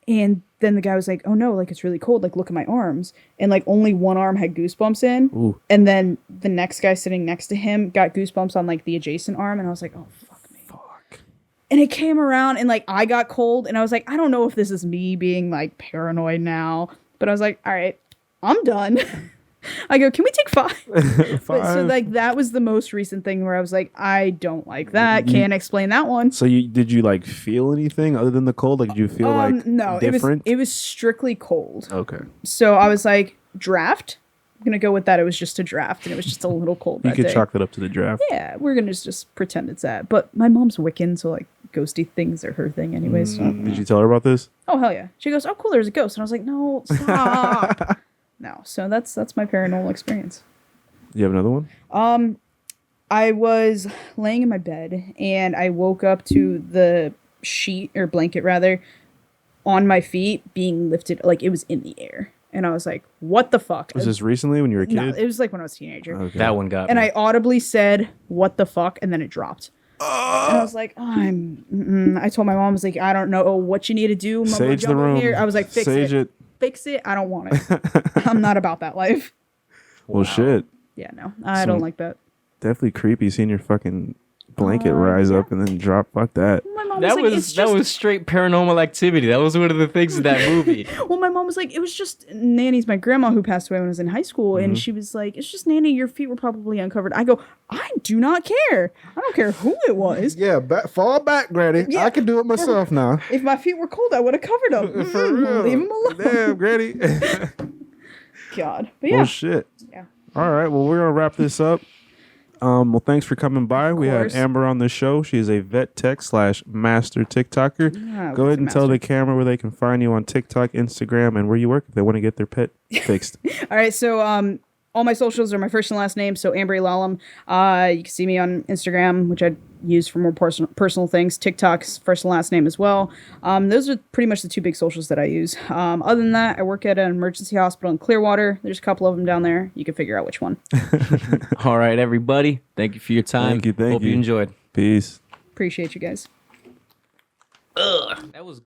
And then the guy was like, oh no, like it's really cold. Like look at my arms. And like only one arm had goosebumps in. Ooh. And then the next guy sitting next to him got goosebumps on like the adjacent arm. And I was like, oh, fuck me. And it came around and like I got cold and I was like, I don't know if this is me being like paranoid now, but I was like, all right, I'm done. I go, can we take 5? But, so like that was the most recent thing where I was like, I don't like that. Can't explain that one. So did you like feel anything other than the cold? Like did you feel like no, different? It was strictly cold. Okay. So I was like, draft. I'm gonna go with that. It was just a draft, and it was just a little cold. You that could day. chalk that up to the draft. Yeah, we're gonna just pretend it's that. But my mom's Wiccan, so like ghosty things are her thing, anyways. So. Did you tell her about this? Oh hell yeah! She goes, "Oh cool, there's a ghost," and I was like, "No, stop." No, so that's my paranormal experience. You have another one? I was laying in my bed and I woke up to the sheet or blanket rather on my feet being lifted, like it was in the air. And I was like, what the fuck? Was this recently when you were a kid? No, it was like when I was a teenager. Okay. That one got And me. I audibly said, what the fuck? And then it dropped. And I was like, I told my mom, I was like, I don't know what you need to do. Mama, Sage the jump in room. here. I was like, fix Sage it. Fix it. I don't want it. I'm not about that life. Well, shit. Yeah, no, I don't like that. Definitely creepy seeing your fucking blanket rise up and then drop. Fuck that. My mom That was like, it's that just... was straight paranormal activity. That was one of the things in that movie. Well, my mom was like, it was just Nanny's my grandma who passed away when I was in high school, and she was like, it's just Nanny, your feet were probably uncovered. I go, I do not care. I don't care who it was. Yeah, fall back, Granny. Yeah. I can do it myself now. If my feet were cold, I would have covered them. For real. Leave them alone. Damn, Granny. God, but yeah, Well, shit. yeah. All right. Well, we're gonna wrap this up. Well, thanks for coming by. We had course. Amber on the show. She is a vet tech / master TikToker. Go ahead and tell the camera where they can find you on TikTok, Instagram, and where you work if they want to get their pet fixed. All right, so all my socials are my first and last name, so Amber Elalem. You can see me on Instagram, which I use for more personal things. TikTok's first and last name as well. Those are pretty much the 2 big socials that I use. Other than that, I work at an emergency hospital in Clearwater. There's a couple of them down there. You can figure out which one. All right, everybody. Thank you for your time. Thank you. Hope you enjoyed. Peace. Appreciate you guys. That was